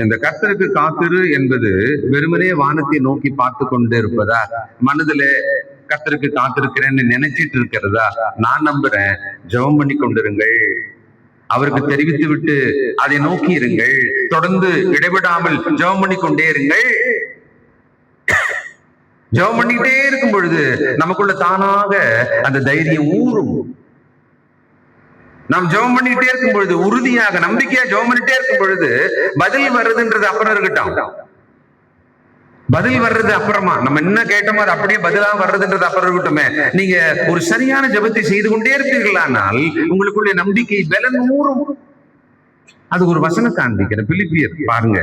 இந்த கர்த்தருக்கு காத்திரு என்பது வெறுமனே வானத்தை நோக்கி பார்த்து கொண்டு இருப்பதா, மனதுல கர்த்தருக்கு காத்திருக்கிறேன்னு நினைச்சிட்டு இருக்கிறதா? நான் நம்புறேன். ஜெபம் பண்ணி கொண்டிருங்கள், அவருக்கு தெரிவித்து விட்டு அதை நோக்கி இருங்கள். தொடர்ந்து இடைவிடாமல் ஜெபம் பண்ணி கொண்டே இருங்கள். ஜெபம் பண்ணிக்கிட்டே இருக்கும் பொழுது நமக்குள்ள தானாக அந்த தைரியம் ஊறும். நாம் ஜெபம் பண்ணிக்கிட்டே இருக்கும் பொழுது, உறுதியாக நம்பிக்கையா ஜெபம் பண்ணிட்டே இருக்கும் பொழுது, பதில் வர்றதுன்றது அப்புறம் இருக்கட்டும். பதில் வர்றது அப்புறமா, நம்ம என்ன கேட்டோமோ அது அப்படியே பதிலா வர்றதுன்றது அப்புறம் இருக்கட்டுமே. நீங்க ஒரு சரியான ஜெபத்தை செய்து கொண்டே இருப்பீர்களானால் உங்களுக்குள்ள நம்பிக்கை பலன் ஊறும். அது ஒரு வசனம் காண்பிக்கிற பிலிப்பியர் பாருங்க,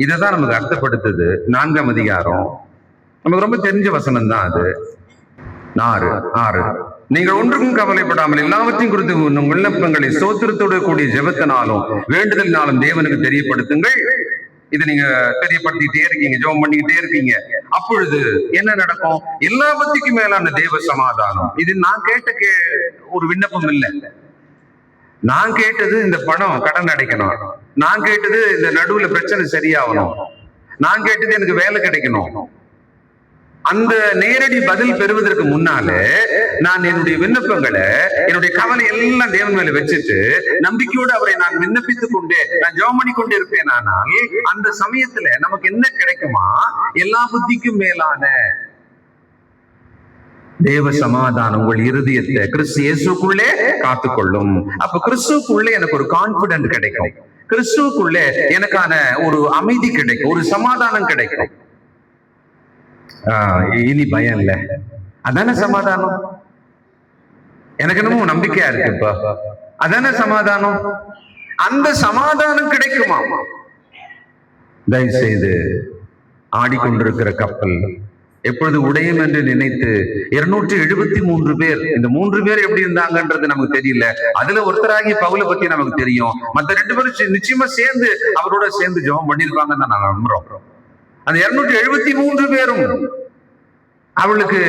இதைதான் நமக்கு அர்த்தப்படுத்துது. 4ஆம் அதிகாரம், நமக்கு ரொம்ப தெரிஞ்ச வசனம் தான் அது. 6. நீங்கள் ஒன்றுக்கும் கவலைப்படாமல் எல்லாவற்றையும் குறித்து உங்கள் விண்ணப்பங்களை ஸ்தோத்திரத்தோடு கூடிய ஜெபத்தினாலும் வேண்டுதலினாலும் தேவனுக்கு தெரியப்படுத்துங்கள். இதை நீங்க தெரியப்படுத்திட்டே இருக்கீங்க, ஜெபம் பண்ணிக்கிட்டே இருக்கீங்க. அப்பொழுது என்ன நடக்கும்? எல்லாவற்றுக்கும் மேலான தேவ சமாதானம். இது நான் கேட்ட ஒரு விண்ணப்பம் இல்லை. நான் கேட்டது இந்த பணம் கடன் அடைக்கணும், நான் கேட்டது இந்த நடுவுல பிரச்சனை சரியாகணும், நான் கேட்டது எனக்கு வேலை கிடைக்கணும். அந்த நேரடி பதில் பெறுவதற்கு முன்னாலே நான் என்னுடைய விண்ணப்பங்களை, என்னுடைய கவலை எல்லாம் தேவன் மேல வச்சுட்டு நம்பிக்கையோடு அவரை நான் விண்ணப்பித்துக் கொண்டே நான் ஜெபம் பண்ணி கொண்டே இருப்பேன். ஆனால் அந்த சமயத்துல நமக்கு என்ன கிடைக்குமா? எல்லா புத்திக்கும் மேலான தேவ சமாதானம் உங்கள் இருதயத்தை கிறிஸ்து இயேசுக்குள்ளே காத்துக்கொள்ளும். அப்ப கிறிஸ்துக்குள்ளே எனக்கு ஒரு கான்பிடன்ட் கிடைக்கும், கிறிஸ்துக்குள்ளே எனக்கான ஒரு அமைதி கிடைக்கும், ஒரு சமாதானம் கிடைக்கும். இனி பயம் இல்ல, அதான சமாதானம். எனக்கு என்னமோ நம்பிக்கையா இருக்கு இப்ப, அதான சமாதானம். அந்த சமாதானம் கிடைக்குமா? தயவு செய்து ஆடிக்கொண்டிருக்கிற கப்பல் எப்பொழுது உடையும் என்று நினைத்து 273 பேர், இந்த 3 பேர் எப்படி இருந்தாங்கன்றது நமக்கு தெரியல. அதுல ஒருத்தராகி பவுலை பத்தி நமக்கு தெரியும். மத்த 2 பேரும் நிச்சயமா சேர்ந்து அவரோட சேர்ந்து ஜெபம் பண்ணிருப்பாங்கன்னு தான் நாங்க நம்புறோம். அந்த 273 பேரும் அவளுக்கு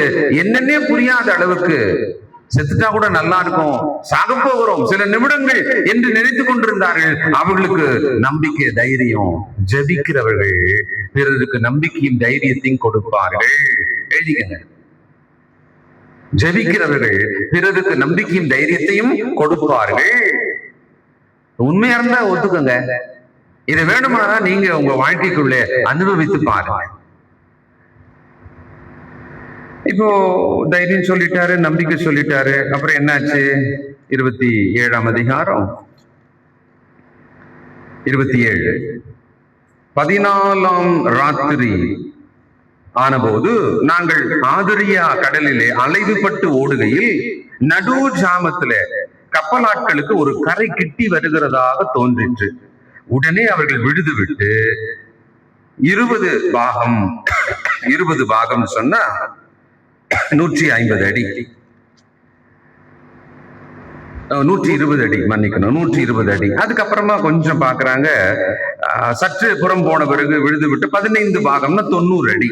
என்னன்னே புரியாத அளவுக்கு செத்துட்டா கூட நல்லா இருக்கும், சாக போகிறோம் சில நிமிடங்கள் என்று நினைத்து கொண்டிருந்தார்கள். அவர்களுக்கு நம்பிக்கை, தைரியம். ஜெபிக்கிறவர்கள் பிறருக்கு நம்பிக்கையும் தைரியத்தையும் கொடுப்பார்கள். எழுதிக்கங்க, ஜெபிக்கிறவர்கள் பிறருக்கு நம்பிக்கையும் தைரியத்தையும் கொடுப்பார்கள். உண்மையா இருந்தா ஒத்துக்கங்க. இதை வேணுமானா நீங்க உங்க வாழ்க்கைக்குள்ளே அனுபவித்து பாருங்க. இப்போ தைரியம் சொல்லிட்டாரு, நம்பிக்கை சொல்லிட்டாரு. அப்புறம் என்னாச்சு? 27ஆம் அதிகாரம் 27. 14ஆம் ராத்திரி ஆனபோது நாங்கள் ஆதிரியா கடலிலே அலைவுபட்டு ஓடுகையில் நடு ஜாமத்துல கப்பலாட்களுக்கு ஒரு கரை கிட்டி வருகிறதாக தோன்றிற்று. உடனே அவர்கள் விடுது விட்டு 20 பாகம் சொன்னா 150 அடி, 120 அடி, மன்னிக்கணும், 120 அடி. அதுக்கப்புறமா கொஞ்சம் பாக்குறாங்க, சற்று புறம் போன பிறகு விழுது விட்டு 15 பாகம்னா 90 அடி.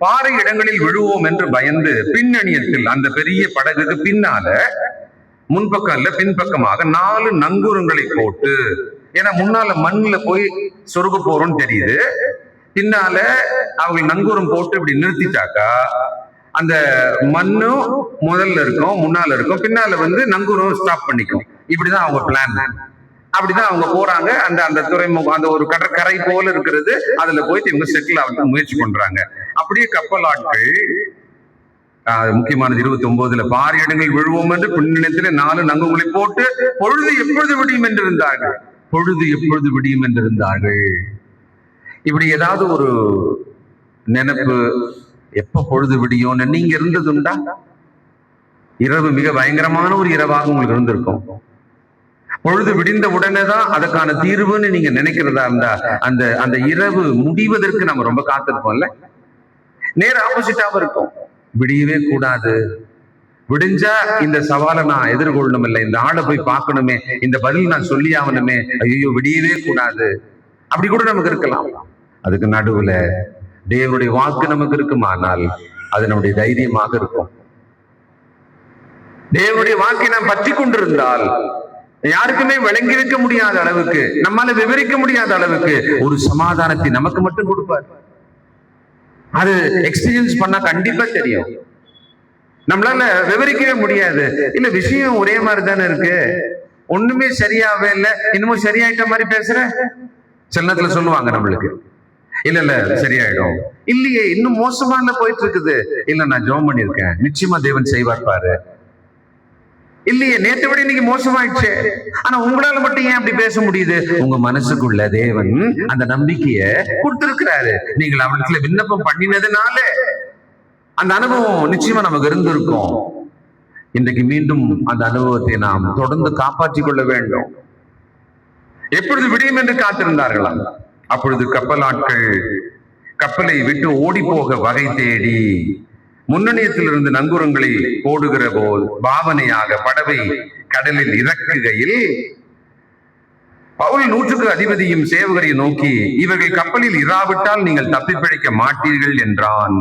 பாறை இடங்களில் விழுவோம் என்று பயந்து பின்னணியத்தில் அந்த பெரிய படகுக்கு பின்னால, முன்பக்கம் இல்ல பின்பக்கமாக 4 நங்கூரங்களை போட்டு, ஏன்னா முன்னால மண்ணுல போய் சொருக போறோம்னு தெரியுது, பின்னால அவங்க நங்கூரம் போட்டு இப்படி நிறுத்திட்டாக்கா அந்த மண்ணும் முதல்ல இருக்கும், முன்னால இருக்கும், பின்னால நங்கூரம் ஸ்டாப் பண்ணிக்கும். இப்படிதான் அவங்க பிளான். அப்படிதான் அவங்க போறாங்க. அந்த அந்த துறைமுகம், அந்த ஒரு கடற்கரை போல இருக்கிறது, அதுல போயிட்டு இவங்க செட்டில் ஆக முயற்சி பண்றாங்க. அப்படியே கப்பல் ஆட்கள், முக்கியமானது 29ல பாறை இடங்களில் விழுவோம் என்று பின்னணியத்திலே 4 நங்குகளை போட்டு பொழுது எப்பொழுது விடியும் என்று இருந்தார்கள். பொழுது எப்பொழுது விடியும் என்று இருந்தார்கள். இப்படி ஏதாவது ஒரு நினைப்பு, எப்ப பொழுது விடியும்னு நீங்க இருந்ததுண்டா? இரவு மிக பயங்கரமான ஒரு இரவாக உங்களுக்கு இருந்திருக்கும். பொழுது விடிந்த உடனே தான் அதுக்கான தீர்வுன்னு நீங்க நினைக்கிறதா இருந்தா அந்த அந்த இரவு முடிவதற்கு நம்ம ரொம்ப காத்திருப்போம்ல. நேர ஆப்போசிட்டாவும் இருக்கும். விடியவே கூடாது, விடிஞ்சா இந்த சவாலை நான் எதிர்கொள்ளணும், இல்லை இந்த ஆளை போய் பார்க்கணுமே, இந்த பதில் நான் சொல்லி ஆகணுமே, ஐயோ விடியவே கூடாது, அப்படி கூட நமக்கு இருக்கலாம். அதுக்கு நடுவுல தேவனுடைய வாக்கு நமக்கு இருக்குமானால் அது நம்முடைய தைரியமாக இருக்கும். தேவனுடைய வாக்கை நாம் பற்றி கொண்டிருந்தால் யாருக்குமே விளங்கியிருக்க முடியாத அளவுக்கு, நம்மால விவரிக்க முடியாத அளவுக்கு ஒரு சமாதானத்தை நமக்கு மட்டும் கொடுப்பார். அது எக்ஸ்பீரியன்ஸ் பண்ணா கண்டிப்பா தெரியும். நம்மளால விவரிக்கவே முடியாது. இல்ல விஷயம் ஒரே மாதிரி தானே இருக்கு, ஒண்ணுமே சரியாவே இல்லை, இன்னமும் சரியாயிட்ட மாதிரி பேசுற. சில நேரத்துல சொல்லுவாங்க நம்மளுக்கு, இல்ல இல்ல சரியாயிடும், இல்லையே இன்னும் மோசமான போயிட்டு இருக்குது, இல்ல நான் ஜெபம் பண்ணிருக்கேன், நிச்சயமா தேவன் செய்வார் பாரு, இல்லையே நேற்று விட இன்னைக்கு மோசமாயிடுச்சு. ஆனா உங்களால மட்டும் ஏன் அப்படி பேச முடியுது? உங்க மனசுக்குள்ள தேவன் அந்த நம்பிக்கைய கொடுத்திருக்கிறாரு. நீங்கள் அவனத்துல விண்ணப்பம் பண்ணினதுனால அந்த அனுபவம் நிச்சயமா நமக்கு இருந்திருக்கும். இன்றைக்கு மீண்டும் அந்த அனுபவத்தை நாம் தொடர்ந்து காப்பாற்றிக் கொள்ள வேண்டும். எப்பொழுது விடியும் என்று காத்திருந்தார்களாம். அப்பொழுது கப்பல் ஆட்கள் கப்பலை விட்டு ஓடி போக வகை தேடி முன்னணியத்தில் இருந்து நங்கூரங்களை போடுகிற போல் பாவனையாக படவை கடலில் இறக்குகையில் பவுல் 100க்கு அதிபதியும் சேவகரையும் நோக்கி, இவர்கள் கப்பலில் இராவிட்டால் நீங்கள் தப்பி பிழைக்க மாட்டீர்கள் என்றான்.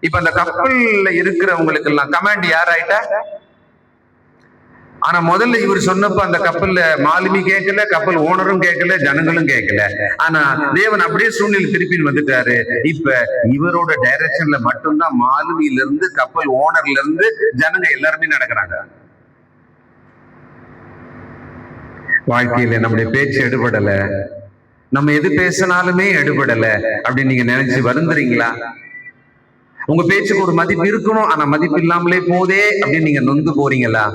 இப்ப அந்த கப்பல்ல இருக்கிறவங்களுக்கு எல்லாம் கமாண்ட் யார் ஆயிட்டா? ஆனா முதல்ல இவர் சொன்னப்ப அந்த கப்பல்ல மாலுமி கேட்கல, கப்பல் ஓனரும் கேட்கல, ஜனங்களும் கேட்கல. ஆனா தேவன் அப்படியே சூழ்நிலை திருப்பின்னு வந்துட்டாரு. இப்ப இவரோட டைரக்ஷன்ல மட்டும்தான் மாலுமியில இருந்து, கப்பல் ஓனர்ல இருந்து ஜனங்க எல்லாருமே நடக்கிறாங்க. வாழ்க்கையில நம்முடைய பேச்சு எடுபடல, நம்ம எது பேசினாலுமே எடுபடல அப்படின்னு நீங்க நினைச்சு வருந்துறீங்களா? உங்க பேச்சுக்கு ஒரு மதிப்பு இருக்கணும், ஆனா மதிப்பு இல்லாமலே போதே அப்படின்னு நீங்க நொந்து போறீங்களா?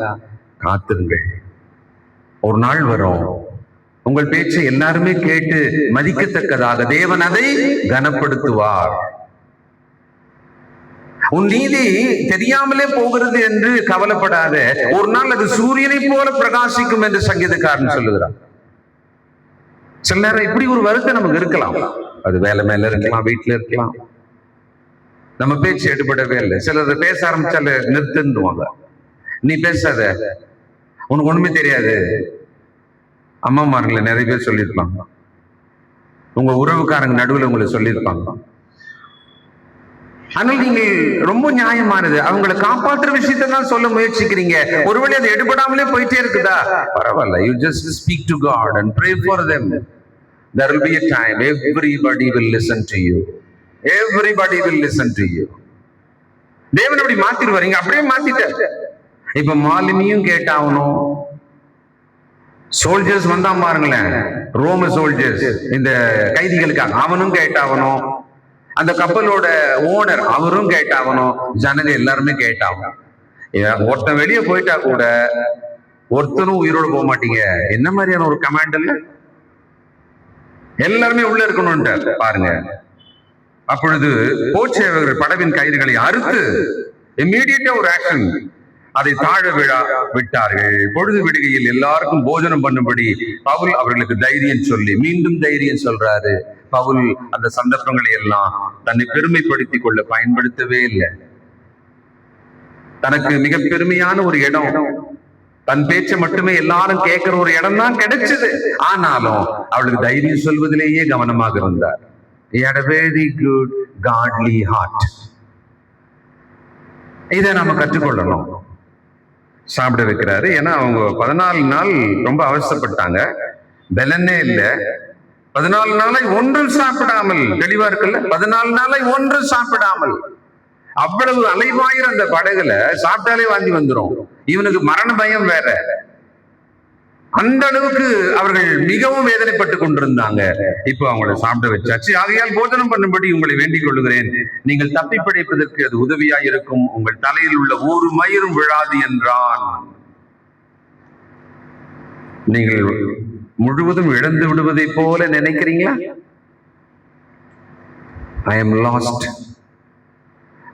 காத்திருங்கள், ஒரு நாள் வரும் உங்கள் பேச்சை எல்லாருமே கேட்டு மதிக்கத்தக்கதாக தேவன் அதை கனப்படுத்துவார். உன் நீதி தெரியாமலே போகிறது என்று கவலைப்படாத, ஒரு நாள் அது சூரியனை போல பிரகாசிக்கும் என்று சங்கீதக்காரன் சொல்லுகிறார். சில நேரம் இப்படி ஒரு வருத்தம் நமக்கு இருக்கலாம். அது வேலை மேல இருக்கலாம், வீட்டுல இருக்கலாம். நம்ம பேச்சு எடுபடவே இல்லை. சிலர் பேச ஆரம்பிச்சால நிறுத்துவாங்க, நீ பேசாத, உனக்கு ஒண்ணுமே தெரியாது. அம்மாமார்களை நிறைய பேர் சொல்லியிருப்பாங்க, உங்க உறவுக்காரங்க நடுவில் உங்களை சொல்லியிருப்பாங்க. ஆனால் நீங்கள் ரொம்ப நியாயமானது, அவங்களை காப்பாற்றுற விஷயத்தை தான் சொல்ல முயற்சிக்கிறீங்க. ஒருவேளை அது எடுபடாமலே போயிட்டே இருக்குதா, பரவாயில்ல, you just speak to God and pray for them. There will be a time everybody will listen to you. Everybody will listen to you. தேவன் அப்படி மாத்திடுவாருங்க. அப்படியே மாத்திட்டாரு. இப்ப மாலுமியும் கேட்டாகணும், சோல்ஜர்ஸ் வந்தா பாருங்களேன், ரோம சோல்ஜர்ஸ், இந்த கைதிகளுக்காக அவனும் கேட்டாவணும், அந்த கப்பலோட ஓனர் அவரும் கேட்டாவணும், ஜனங்க எல்லாருமே கேட்டாகணும். ஒருத்தன் வெளியே போயிட்டா கூட ஒருத்தரும் உயிரோடு போக மாட்டீங்க. என்ன மாதிரியான ஒரு கமாண்ட் இல்ல, எல்லாருமே உள்ள இருக்கணும்னு பாருங்க. அப்பொழுது போர்ச்சேவர்கள் படவின் கயிறுகளை அறுத்து இம்மீடியட்டா ஒரு ஆக்ஷன், அதை தாழ விட்டார்கள். பொழுது விடுகையில் எல்லாருக்கும் போஜனம் பண்ணும்படி பவுல் அவர்களுக்கு தைரியம் சொல்லி, மீண்டும் தைரியம் சொல்றாரு. பவுல் அந்த சந்தர்ப்பங்களை எல்லாம் தன்னை பெருமைப்படுத்திக் கொள்ள பயன்படுத்தவே இல்லை. தனக்கு மிக பெருமையான ஒரு இடம், தன் பேச்சை மட்டுமே எல்லாரும் கேட்கிற ஒரு இடம் தான் கிடைச்சது. ஆனாலும் அவளுக்கு தைரியம் சொல்வதிலேயே கவனமாக இருந்தார். He had a very good godly heart. இதை நம்ம கற்றுக்கொள்ளணும். சாப்பிட வைக்கிறாரு. ஏன்னா அவங்க 14 நாள் ரொம்ப அவசரப்பட்டாங்க, பலனே இல்லை. 14 நாளை ஒன்றும் சாப்பிடாமல், தெளிவா இருக்குல்ல, 14 நாளை ஒன்றும் சாப்பிடாமல், அவ்வளவு அலைவாயிர அந்த படகுல சாப்பிட்டாலே வாங்கி வந்துடும். இவனுக்கு மரண பயம் வேற. அந்த அளவுக்கு அவர்கள் மிகவும் வேதனைப்பட்டு கொண்டிருந்தாங்க. இப்போ அவங்களை சாப்பிட வச்சாச்சு. ஆகையால் போஜனம் பண்ணும்படி உங்களை வேண்டிக் கொள்கிறேன், நீங்கள் தப்பி பிழைப்பதற்கு அது உதவியாய் இருக்கும், உங்கள் தலையில் உள்ள ஒரு மயிரும் விழாது என்றான். நீங்கள் முழுவதும் இழந்து விடுவதை போல நினைக்கிறீங்களா? I am lost.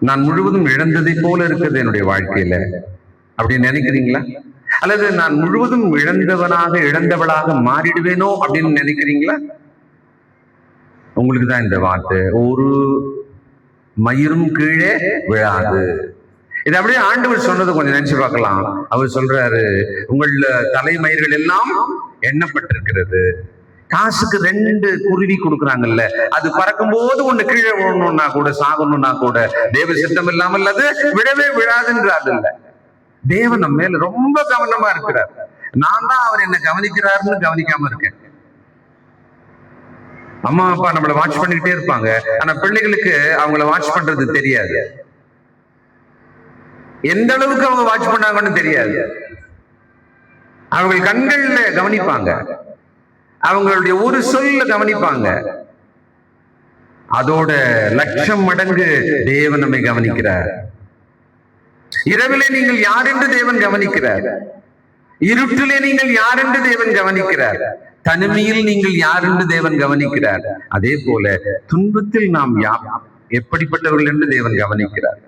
நான் முழுவதும் இழந்ததை போல இருக்குது என்னுடைய வாழ்க்கையில அப்படின்னு நினைக்கிறீங்களா? அல்லது நான் முழுவதும் இழந்தவளாக மாறிடுவேனோ அப்படின்னு நினைக்கிறீங்களா? உங்களுக்கு தான் இந்த வார்த்தை, ஒரு மயிரும் கீழே விழாது. இது அப்படியே ஆண்டவர் சொன்னது கொஞ்சம் நினைச்சு பார்க்கலாம். அவர் சொல்றாரு, உங்கள தலைமயிர்கள் எல்லாம் எண்ணப்பட்டிருக்கிறது. காசுக்கு 2 குருவி கொடுக்குறாங்கல்ல, அது பறக்கும் போது ஒண்ணு கீழே விழணும்னா கூட, சாகணும்னா கூட தேவ சித்தம் இல்லாமல் அது விழவே விழாதுன்றாரு. இல்ல, தேவன் நம்ம மேல ரொம்ப கவனமா இருக்கிறார். நான் தான் அவர் என்ன கவனிக்கிறாருன்னு கவனிக்காம இருக்கேன். அம்மா அப்பா நம்மளை வாட்ச் பண்ணிக்கிட்டே இருப்பாங்க, ஆனா பிள்ளைகளுக்கு அவங்கள வாட்ச் பண்றது தெரியாது. எந்த அளவுக்கு அவங்க வாட்ச் பண்ணாங்கன்னு தெரியாது. அவங்க கண்கள்ல கவனிப்பாங்க, அவங்களுடைய ஒரு சொல்ல கவனிப்பாங்க. அதோட 1,00,000 மடங்கு தேவன் நம்மை கவனிக்கிறார். இரவிலே நீங்கள் யார் என்று தேவன் கவனிக்கிறார். இருட்டிலே நீங்கள் யார் என்று தேவன் கவனிக்கிறார். தனிமையில் நீங்கள் யார் என்று தேவன் கவனிக்கிறார். அதே போல துன்பத்தில் நாம் எப்படிப்பட்டவர்கள் என்று தேவன் கவனிக்கிறார்.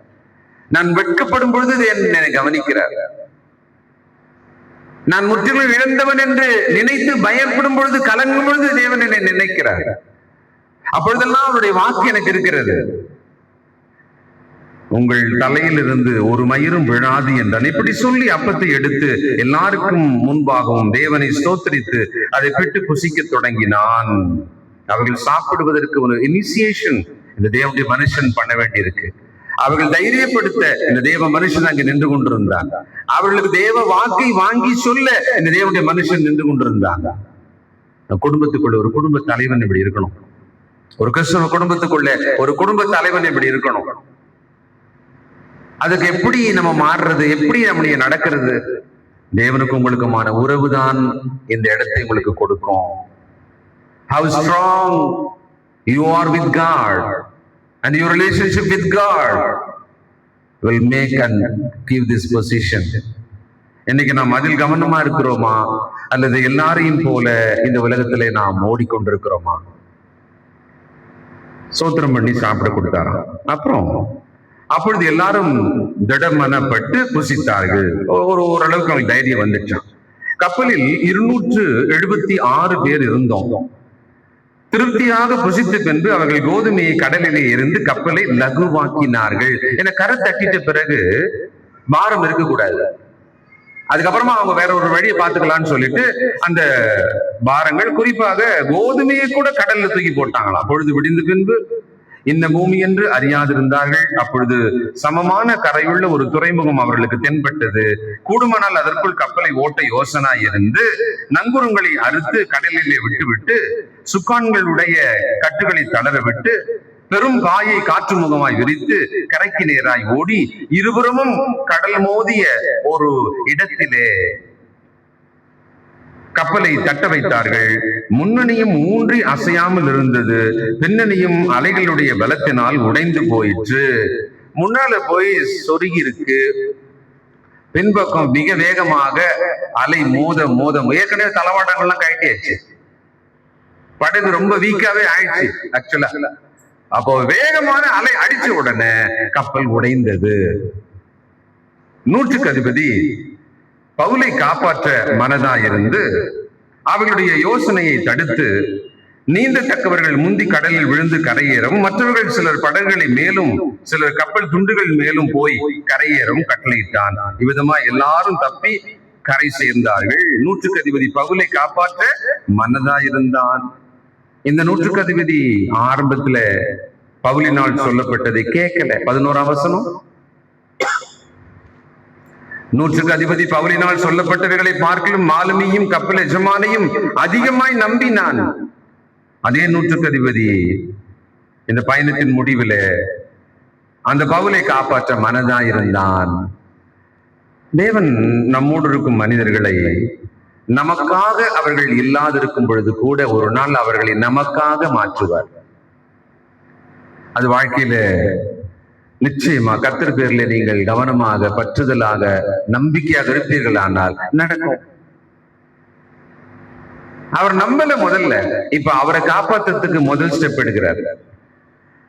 நான் வெட்கப்படும் பொழுது தேவன் கவனிக்கிறார். நான் முற்றிலும் இழந்தவன் என்று நினைத்து பயப்படும் பொழுது, கலங்கும் பொழுது தேவன் என்னை நினைக்கிறார். அப்பொழுதெல்லாம் அவருடைய வாக்கு எனக்கு இருக்கிறது. உங்கள் தலையில் இருந்து ஒரு மயிரும் விழாது என்றான். இப்படி சொல்லி அப்பத்தை எடுத்து எல்லாருக்கும் முன்பாகவும் தேவனை ஸ்தோத்திரித்து அதை பிட்டு புசிக்க தொடங்கினான். அவர்கள் சாப்பிடுவதற்கு ஒரு இனிஷியேஷன் இந்த தேவனுடைய மனுஷன் பண்ண வேண்டியிருக்கு. அவர்கள் தைரியப்படுத்த இந்த தேவ மனுஷன் அங்கே நின்று கொண்டிருந்தாங்க. அவர்களுக்கு தேவ வாக்கை வாங்கி சொல்ல இந்த தேவனுடைய மனுஷன் நின்று கொண்டிருந்தாங்க. குடும்பத்துக்குள்ள ஒரு குடும்ப தலைவன் இப்படி இருக்கணும். ஒரு கிறிஸ்தவ குடும்பத்துக்குள்ள ஒரு குடும்ப தலைவன் இப்படி இருக்கணும். அதுக்கு எப்படி நம்ம மாறுறது, எப்படி நம்முடைய நடக்கிறது? தேவனுக்கு உங்களுக்குமான உறவுதான் இந்த இடத்தை உங்களுக்கு கொடுக்கும். How strong you are with God and your relationship with God will make and give this position. இன்னைக்கு நாம் அதில் கவனமா இருக்கிறோமா, அல்லது எல்லாரையும் போல இந்த உலகத்திலே நாம் ஓடிக்கொண்டிருக்கிறோமா? சோத்திரம் பண்ணி சாப்பிட கொடுத்தாராம். அப்புறம் அப்பொழுது எல்லாரும் திடமனப்பட்டு புசித்தார்கள். ஓரளவுக்கு அவங்களுக்கு தைரியம் வந்துச்சான். கப்பலில் 276 பேர் இருந்தோம். திருப்தியாக புசித்த பின்பு அவர்கள் கோதுமையை கடலிலே இருந்து கப்பலை லகுவாக்கினார்கள். என கரை தட்டிட்ட பிறகு பாரம் இருக்கக்கூடாது. அதுக்கப்புறமா அவங்க வேற ஒரு வழியை பார்த்துக்கலாம்னு சொல்லிட்டு அந்த பாரங்கள், குறிப்பாக கோதுமையை கூட கடல்ல தூக்கி போட்டாங்களாம். பொழுது விடிந்த பின்பு இந்த பூமி என்று அறியாதிருந்தார்கள். அப்பொழுது சமமான கரையுள்ள ஒரு துறைமுகம் அவர்களுக்கு தென்பட்டது. கூடுமானால் அதற்குள் கப்பலை ஓட்ட யோசனா இருந்து நங்குரங்களை அறுத்து கடலிலே விட்டுவிட்டு சுக்கான்களுடைய கட்டுகளை தளர விட்டு பெரும் காயை காற்று முகமாய் விரித்து கரைக்கு நேராய் ஓடி இருபுறமும் கடல் மோதிய ஒரு இடத்திலே கப்பலை தட்ட வைத்தார்கள். முன்னணியும் ஊன்றி அசையாமல் இருந்தது, பின்னணியும் அலைகளுடைய பலத்தினால் உடைந்து போயிற்று. முன்னால போய் சொருகி இருக்கு, பின்பக்கம் மிக வேகமாக அலை மோத மோத ஏற்கனவே தளவாடங்கள்லாம் கழட்டியாச்சு, படகு ரொம்ப வீக்காவே ஆயிடுச்சு ஆக்சுவலா. அப்போ வேகமான அலை அடிச்ச உடனே கப்பல் உடைந்தது. நூற்றுக்கு அதிபதி பவுலை காப்பாற்ற மனதாயிருந்து அவர்களுடைய யோசனையை தடுத்து, நீந்தத்தக்கவர்கள் முந்தி கடலில் விழுந்து கரையேறும், மற்றவர்கள் சிலர் படகுகளை மேலும் சிலர் கப்பல் துண்டுகள் மேலும் போய் கரையேறும் கட்டளையிட்டான். இவ்விதமா எல்லாரும் தப்பி கரை சேர்ந்தார்கள். நூற்றுக்கு அதிபதி பவுலை காப்பாற்ற மனதாயிருந்தான். இந்த நூற்றுக்கு அதிபதி ஆரம்பத்துல பவுலினால் சொல்லப்பட்டதை கேட்கல. 11ஆம் வசனம், நூற்றுக்கு அதிபதி பவுலினால் சொல்லப்பட்டவைகளை பார்க்கலும் மாலுமியும் கப்பல் எஜமானையும் அதிகமாய் நம்பினான். அதே நூற்றுக்கு அதிபதி இந்த பயணத்தின் முடிவில் அந்த பவுலை காப்பாற்ற மனதாயிருந்தான். தேவன் நம்மோடு இருக்கும் மனிதர்களை நமக்காக அவர்கள் இல்லாதிருக்கும் பொழுது கூட ஒரு நாள் அவர்களை நமக்காக மாற்றுவார். அது வாழ்க்கையில நிச்சயமா கர்த்தர் பேர்ல நீங்கள் கவனமாக பற்றுதலாக நம்பிக்கையாக இருப்பீர்கள், ஆனால் நடக்கும். அவர் நம்பல முதல்ல, இப்ப அவரை காப்பாற்றுறதுக்கு முதல் ஸ்டெப் எடுக்கிறார்.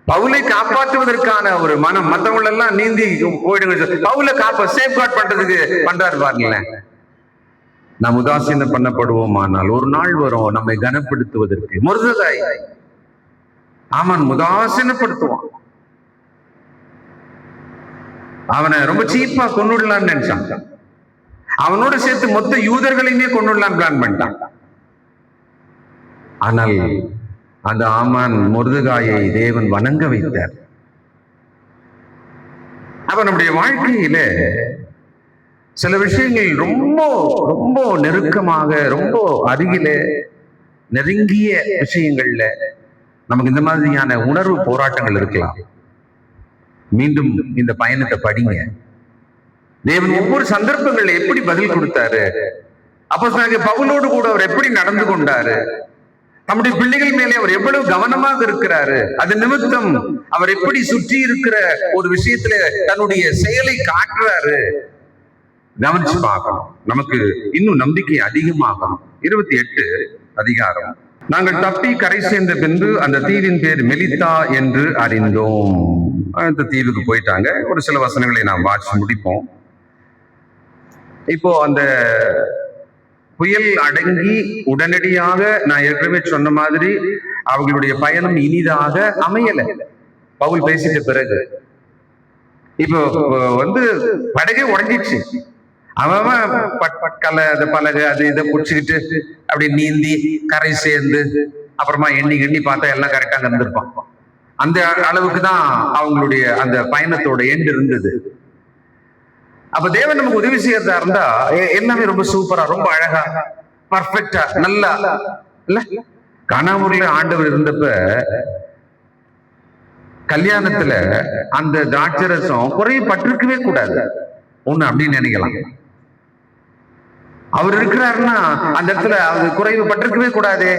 பவுலை காப்பாற்றுவதற்கான ஒரு மனம், மற்றவங்க எல்லாம் நீந்தி போயிடுங்க, பவுலை சேஃப் கார்ட் பண்றதுக்கு பண்றாரு பாருங்களேன். நாம் உதாசீனம் பண்ணப்படுவோமானால் ஒரு நாள் வரும் நம்மை கனப்படுத்துவதற்கு. மொர்தெகாய் ஆமான் உதாசீனப்படுத்துவான், அவனை ரொம்ப சீப்பா கொண்டுடலான்னு நினைச்சான். அவனோட சேர்த்து மொத்த யூதர்களையுமே கொண்டுடலாம் பிளான் பண்ணிட்டான். ஆனால் அந்த ஆமான் மொர்தெகாயை தேவன் வணங்க வைத்தார். அப்ப நம்முடைய வாழ்க்கையில சில விஷயங்கள் ரொம்ப ரொம்ப நெருக்கமாக, ரொம்ப அருகில நெருங்கிய விஷயங்கள்ல நமக்கு இந்த மாதிரியான உணர்வு போராட்டங்கள் இருக்கலாம். மீண்டும் இந்த பயணத்தை படிங்க. தேவன் ஒவ்வொரு சந்தர்ப்பங்கள்ல எப்படி பதில் கொடுத்தாரு, அப்போஸ்தலனாகிய பவுலோடு கூட அவர் எப்படி நடந்து கொண்டாரு, நம்முடைய பிள்ளைகள் மேலே அவர் எவ்வளவு கவனமாக இருக்கிறாரு, அது நிமித்தம் அவர் எப்படி சுற்றி இருக்கிற ஒரு விஷயத்துல தன்னுடைய செயலை காட்டுறாரு, கவனிச்சு பார்க்கணும். நமக்கு இன்னும் நம்பிக்கை அதிகமாகணும். 28 அதிகாரம். நாங்கள் தப்பி கரை சேர்ந்த பின்பு அந்த தீவின் பேர் மெலித்தா என்று அறிந்தோம். அந்த தீவுக்கு போயிட்டாங்க. ஒரு சில வசனங்களை நாம் வாசி முடிப்போம். இப்போ அந்த புயல் அடங்கி உடனடியாக நான் ஏற்கனவே சொன்ன மாதிரி அவர்களுடைய பயணம் இனிதாக அமையல. பவுல் பேசிட்ட பிறகு இப்போ படகே உடஞ்சிச்சு. அவன் பலகை அது இதை புடிச்சுக்கிட்டு அப்படி நீந்தி கரை சேர்ந்து அப்புறமா எண்ணி பார்த்தா எல்லாம் கரெக்டாக இருந்திருப்பான். அந்த அளவுக்கு தான் அவங்களுடைய அந்த பயணத்தோட எண்டு இருந்தது. அப்ப தேவன் நமக்கு உதவி செய்யறதா இருந்தா எல்லாமே ரொம்ப சூப்பரா, ரொம்ப அழகா, பர்ஃபெக்டா, நல்லா இல்ல. கானாவூர்ல ஆண்டவர் இருந்தப்ப கல்யாணத்துல அந்த திராட்சரசம் குறைபட்டிருக்கவே கூடாது ஒண்ணு அப்படின்னு நினைக்கலாம். அவர் இருக்கிறாருன்னா அந்த இடத்துல அது குறைவு பட்டிருக்கவே கூடாதே.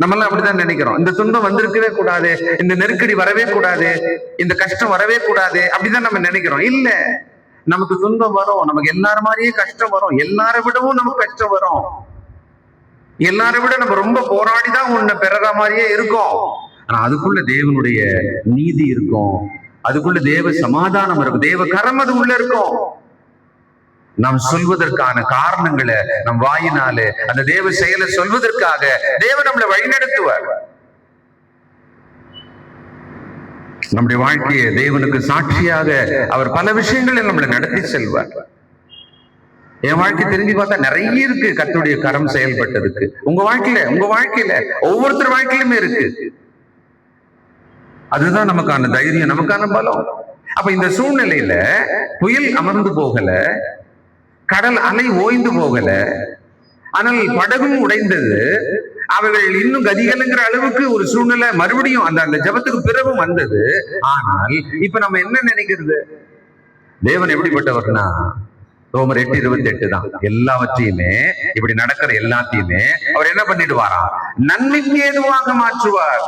நம்ம எல்லாம் அப்படிதான் நினைக்கிறோம். இந்த துன்பம் வந்திருக்கவே கூடாது, இந்த நெருக்கடி வரவே கூடாது, இந்த கஷ்டம் வரவே கூடாது, அப்படிதான் நம்ம நினைக்கிறோம். இல்ல, நமக்கு துன்பம் வரும், நமக்கு எல்லாரும் மாதிரியே கஷ்டம் வரும், எல்லாரை விடவும் நமக்கு கஷ்டம் வரும், எல்லாரை விட நம்ம ரொம்ப போராடிதான் உன்னை பெறற மாதிரியே இருக்கும். ஆனா அதுக்குள்ள தேவனுடைய நீதி இருக்கும், அதுக்குள்ள தேவ சமாதானம் இருக்கும், தேவ கரம் அது உள்ள இருக்கும். நாம் சொல்வதற்கான காரணங்களை நம் வாயினாலே அந்த தேவ செயலை சொல்வதற்காக தேவன் நம்மளை வழிநடத்துவார். நம்முடைய வாழ்க்கையை தேவனுக்கு சாட்சியாக அவர் பல விஷயங்களை நம்மளை நடத்தி செல்வார். என் வாழ்க்கை தெரிஞ்சு பார்த்தா நிறைய இருக்கு கர்த்தருடைய கரம் செயல்பட்டதுக்கு. உங்க வாழ்க்கையில ஒவ்வொருத்தர் வாழ்க்கையிலுமே இருக்கு. அதுதான் நமக்கான தைரியம், நமக்கான பலம். அப்ப இந்த சூழ்நிலையில புயல் அமர்ந்து போகல, கடல் அலை ஓய்ந்து போகல, ஆனால் படகும் உடைந்தது. அவர்கள் இன்னும் கதிகலங்கிற அளவுக்கு ஒரு சூழ்நிலை மறுபடியும் அந்த ஜபத்துக்கு பிறகும் வந்தது. ஆனால் இப்ப நம்ம என்ன நினைக்கிறது, தேவன் எப்படிப்பட்டவர்னா ரோமர் 8:28 தான். எல்லாவற்றையுமே, இப்படி நடக்கிற எல்லாத்தையுமே அவர் என்ன பண்ணிடுவாரா? நன்மைக்கு ஏதுவாக மாற்றுவார்,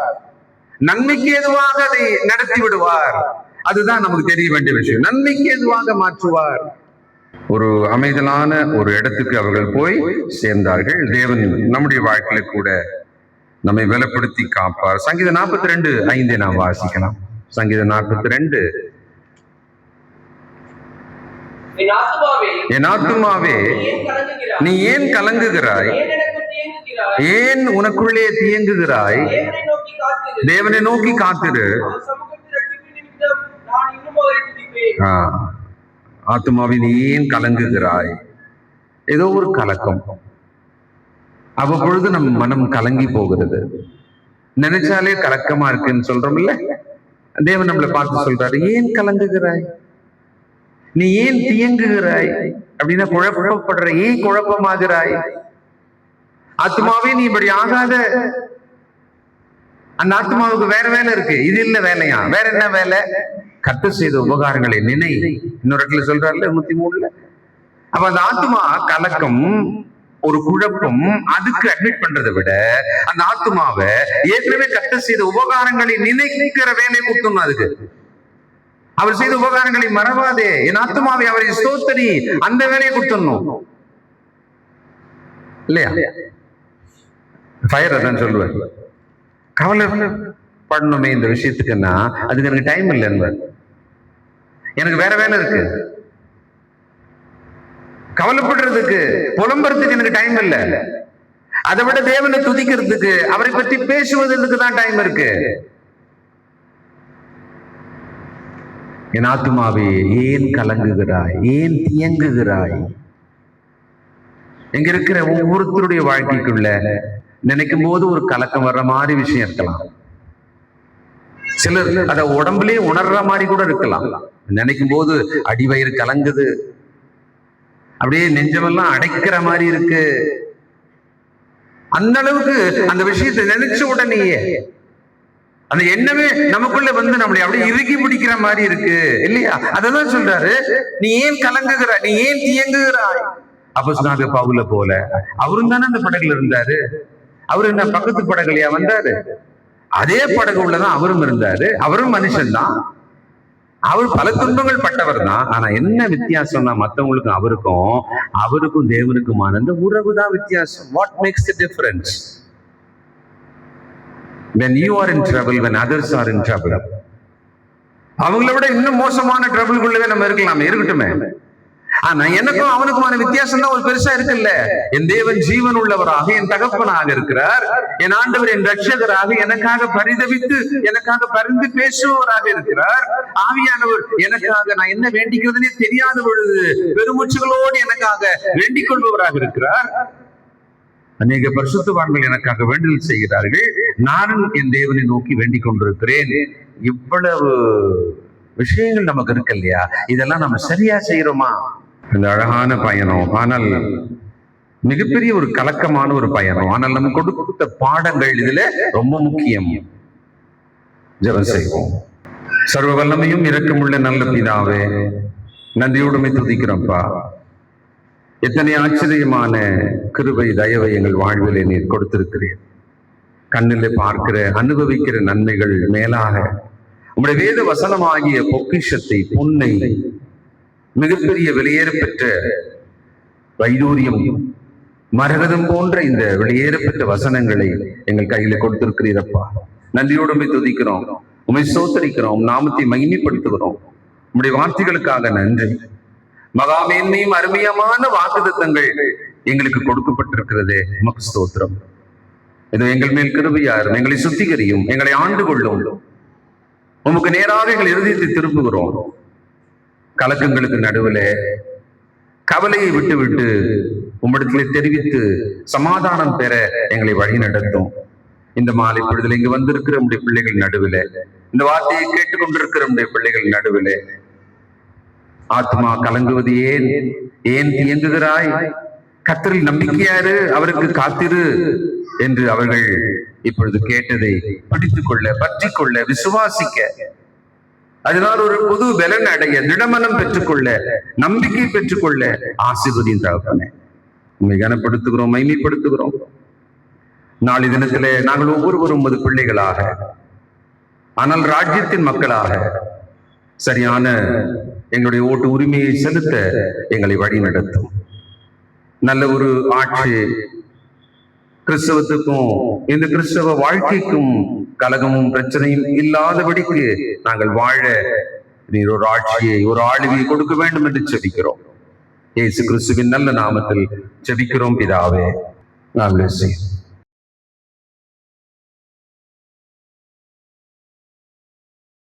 நன்மைக்கு ஏதுவாக அதை நடத்தி விடுவார். அதுதான் நமக்கு தெரிய வேண்டிய விஷயம். நன்மைக்கு ஏதுவாக மாற்றுவார். ஒரு அமைதலான ஒரு இடத்துக்கு அவர்கள் போய் சேர்ந்தார்கள். தேவன் நம்முடைய வாழ்க்கையில கூட நம்மை பலப்படுத்தி காப்பார். சங்கீதம் 42:5 நாம் வாசிக்கலாம். சங்கீதம் 42. என் ஆத்துமாவே நீ ஏன் கலங்குகிறாய்? ஏன் உனக்குள்ளே தியங்குகிறாய்? தேவனை நோக்கி காத்திரு. ஆத்துமாவே நீ ஏன் கலங்குகிறாய்? ஏதோ ஒரு கலக்கம். அவ்வப்பொழுது நம் மனம் கலங்கி போகிறது. நினைச்சாலே கலக்கமா இருக்குன்னு சொல்றோம் இல்ல? தேவன் நம்மளை பார்த்து சொல்றாரு, ஏன் கலங்குகிறாய்? நீ ஏன் தியங்குகிறாய்? அப்படின்னா குழப்பப்படுற, ஏன் குழப்பமாகிறாய்? ஆத்மாவே நீ இப்படி ஆகாத. அந்த ஆத்மாவுக்கு வேற வேலை இருக்கு, இது இல்ல வேலையா? வேற என்ன வேலை? கர்த்தர் செய்த உபகாரங்களை நினை. இன்னொரு இடத்துல சொல்றாருல 103. அப்ப அந்த ஆத்மா கலக்கம், ஒரு குழப்பம், அதுக்கு அட்மிட் பண்றதை விட அந்த ஆத்மாவை ஏற்கனவே கர்த்தர் செய்த உபகாரங்களை நினைக்கிற வேலையை கொடுத்தோம். அதுக்கு அவர் செய்த உபகாரங்களை மறவாதே, என் ஆத்மாவை அவரை ஸ்தோத்திரி, அந்த வேலையை கொடுத்துடணும் இல்லையா? ஃபயர் அதான் சொல்லுவார், கவலைப்படணுமே இந்த விஷயத்துக்குன்னா அதுக்கு எனக்கு டைம் இல்லைன்னு, எனக்கு வேற வேலை இருக்கு. கவலைப்படுறதுக்கு, புலம்புறதுக்கு எனக்கு டைம் இல்லை. அதை விட தேவனை துதிக்கிறதுக்கு, அவரை பற்றி பேசுவதற்கு தான் டைம் இருக்கு. என் ஆத்துமாவே ஏன் கலங்குகிறாய்? ஏன் தியங்குகிறாய்? இங்க இருக்கிற ஒவ்வொருத்தருடைய வாழ்க்கைக்குள்ள நினைக்கும் போது ஒரு கலக்கம் வர்ற மாதிரி விஷயம் இருக்கலாம். சிலர் அத உடம்புலயே உணர்ற மாதிரி கூட இருக்கலாம். நினைக்கும் போது அடிவயிறு கலங்குது, அப்படியே நெஞ்சமெல்லாம் அடைக்கிற மாதிரி இருக்கு. அந்த அளவுக்கு அந்த விஷயத்தை நினைச்ச உடனேயே அந்த எண்ணமே நமக்குள்ள வந்து நம்மளை அப்படியே இறுக்கி பிடிக்கிற மாதிரி இருக்கு இல்லையா? அததான் சொல்றாரு, நீ ஏன் கலங்குகிறாய்? நீ ஏன் தியங்குகிறாய்? அப்போஸ்தலனாகிய பவுல போல அவரும் தானே அந்த படகுல இருந்தாரு. அவரு என்ன பக்கத்து படகுலையா வந்தாரு? அதே படகு உள்ளதான் அவரும் இருந்தாரு. அவரும் மனுஷன் தான், அவர் பல துன்பங்கள் பட்டவர் தான். ஆனா என்ன வித்தியாசம்னா, மற்றவங்களுக்கும் அவருக்கும் தேவனுக்குமான அந்த உறவு தான் வித்தியாசம். What makes the difference? When you are in trouble, when others are in trouble, அவங்கள விட இன்னும் மோசமான ட்ரபிள்குள்ளவே நம்ம இருக்கலாமே, இருக்கட்டுமே. ஆனா எனக்கும் அவனுக்குமான வித்தியாசம் தான் ஒரு பெருசா இருக்குல்ல. என் தேவன் ஜீவன் உள்ளவராக, என் தகப்பனாக இருக்கிறார். என் ஆண்டவர் என் ரட்சகராக, எனக்காக பரிதவித்து எனக்காக பரிந்து பேசுபவராக இருக்கிறார். ஆவியானவர் எனக்காக நான் என்ன வேண்டிக்கிறதுனே தெரியாத பொழுது பெருமூச்சுகளோடு எனக்காக வேண்டிக் கொள்பவராக இருக்கிறார். அநேக பரிசுத்தவான்கள் எனக்காக வேண்டுதல் செய்கிறார்கள். நானும் என் தேவனை நோக்கி வேண்டிக் கொண்டிருக்கிறேன். இவ்வளவு விஷயங்கள் நமக்கு இருக்கு இல்லையா? இதெல்லாம் நம்ம சரியா செய்யறோமா? இந்த அழகான பயணம், ஆனால் மிகப்பெரிய ஒரு கலக்கமான ஒரு பயணம். ஆனால் நம்ம கொடுத்த பாடங்கள் இதுல ரொம்ப முக்கியம். ஜெபம் செய்வோம். சர்வ வல்லமையும் இரக்கமுள்ள நல்ல பிதாவே, நன்றியோடுமை துதிக்கிறோம்ப்பா. எத்தனை ஆச்சரியமான கிருபை தயவை எங்கள் வாழ்விலே நீர் கொடுத்திருக்கிறீர். கண்ணிலே பார்க்கிற அனுபவிக்கிற நன்மைகள் மேலாக உம்முடைய வேத வசனமாகிய பொக்கிஷத்தை, பொன்னை, மிகப்பெரிய வெளியேற பெற்ற வைடூரியம், மரகதம் போன்ற இந்த வெளியேற பெற்ற வசனங்களை எங்கள் கையில கொடுத்திருக்கிறீரப்பா. நன்றியோடு துதிக்கிறோம், உம்மை ஸ்தோத்திரிக்கிறோம், நாமத்தை மகிமைப்படுத்துகிறோம். உம்முடைய வார்த்தைகளுக்காக நன்றி. மகா மேன்மையும் அருமையமான வாக்குத்தத்தங்கள் எங்களுக்கு கொடுக்கப்பட்டிருக்கிறதே, உமக்கு ஸ்தோத்திரம். இது எங்கள் மேல் கிருபையாரும், எங்களை சுத்திகரியும், எங்களை ஆண்டு கொள்ளும். உமக்கு நேராக எங்கள் இருதயத்தை திருப்புகிறோம். கலக்கங்களுக்கு நடுவில் கவலையை விட்டு விட்டு உம்மிடத்திலே தெரிவித்து சமாதானம் பெற எங்களை வழி நடத்தும். இந்த மாலை பொழுதில் இங்கு வந்திருக்கிற உடைய பிள்ளைகள் நடுவில், இந்த வார்த்தையை கேட்டுக்கொண்டிருக்கிற உடைய பிள்ளைகள் நடுவில் ஆத்மா கலங்குவது ஏன்? ஏன் தியங்குகிறாய்? கர்த்தரில் நம்பிக்கையாரு, அவருக்கு காத்திரு என்று அவர்கள் இப்பொழுது கேட்டதை படித்துக் கொள்ள, பற்றிக் கொள்ள, விசுவாசிக்க அதனால் ஒரு புது பலன் அடைய, திடமனம் பெற்றுக்கொள்ள, நம்பிக்கை பெற்றுக்கொள்ள ஆசீர்வதியும் தகப்பனே. உண்மை கனப்படுத்துகிறோம், மைமைப்படுத்துகிறோம். நாளை தினத்திலே நாங்கள் ஒவ்வொருவரும் உமது பிள்ளைகளாக, ஆனால் ராஜ்யத்தின் மக்களாக சரியான எங்களுடைய ஓட்டு உரிமையை செலுத்த எங்களை வழி நடத்தும். நல்ல ஒரு ஆட்சி, கிறிஸ்தவத்துக்கும் இந்த கிறிஸ்தவ வாழ்க்கைக்கும் கலகமும் பிரச்சனையும் இல்லாதபடிக்கு நாங்கள் வாழ நீர் ஒரு ஆட்சியை, ஒரு ஆளுகையை கொடுக்க வேண்டும் என்று செபிக்கிறோம். இயேசு கிறிஸ்துவின் நல்ல நாமத்தில் செபிக்கிறோம் பிதாவே. God bless you.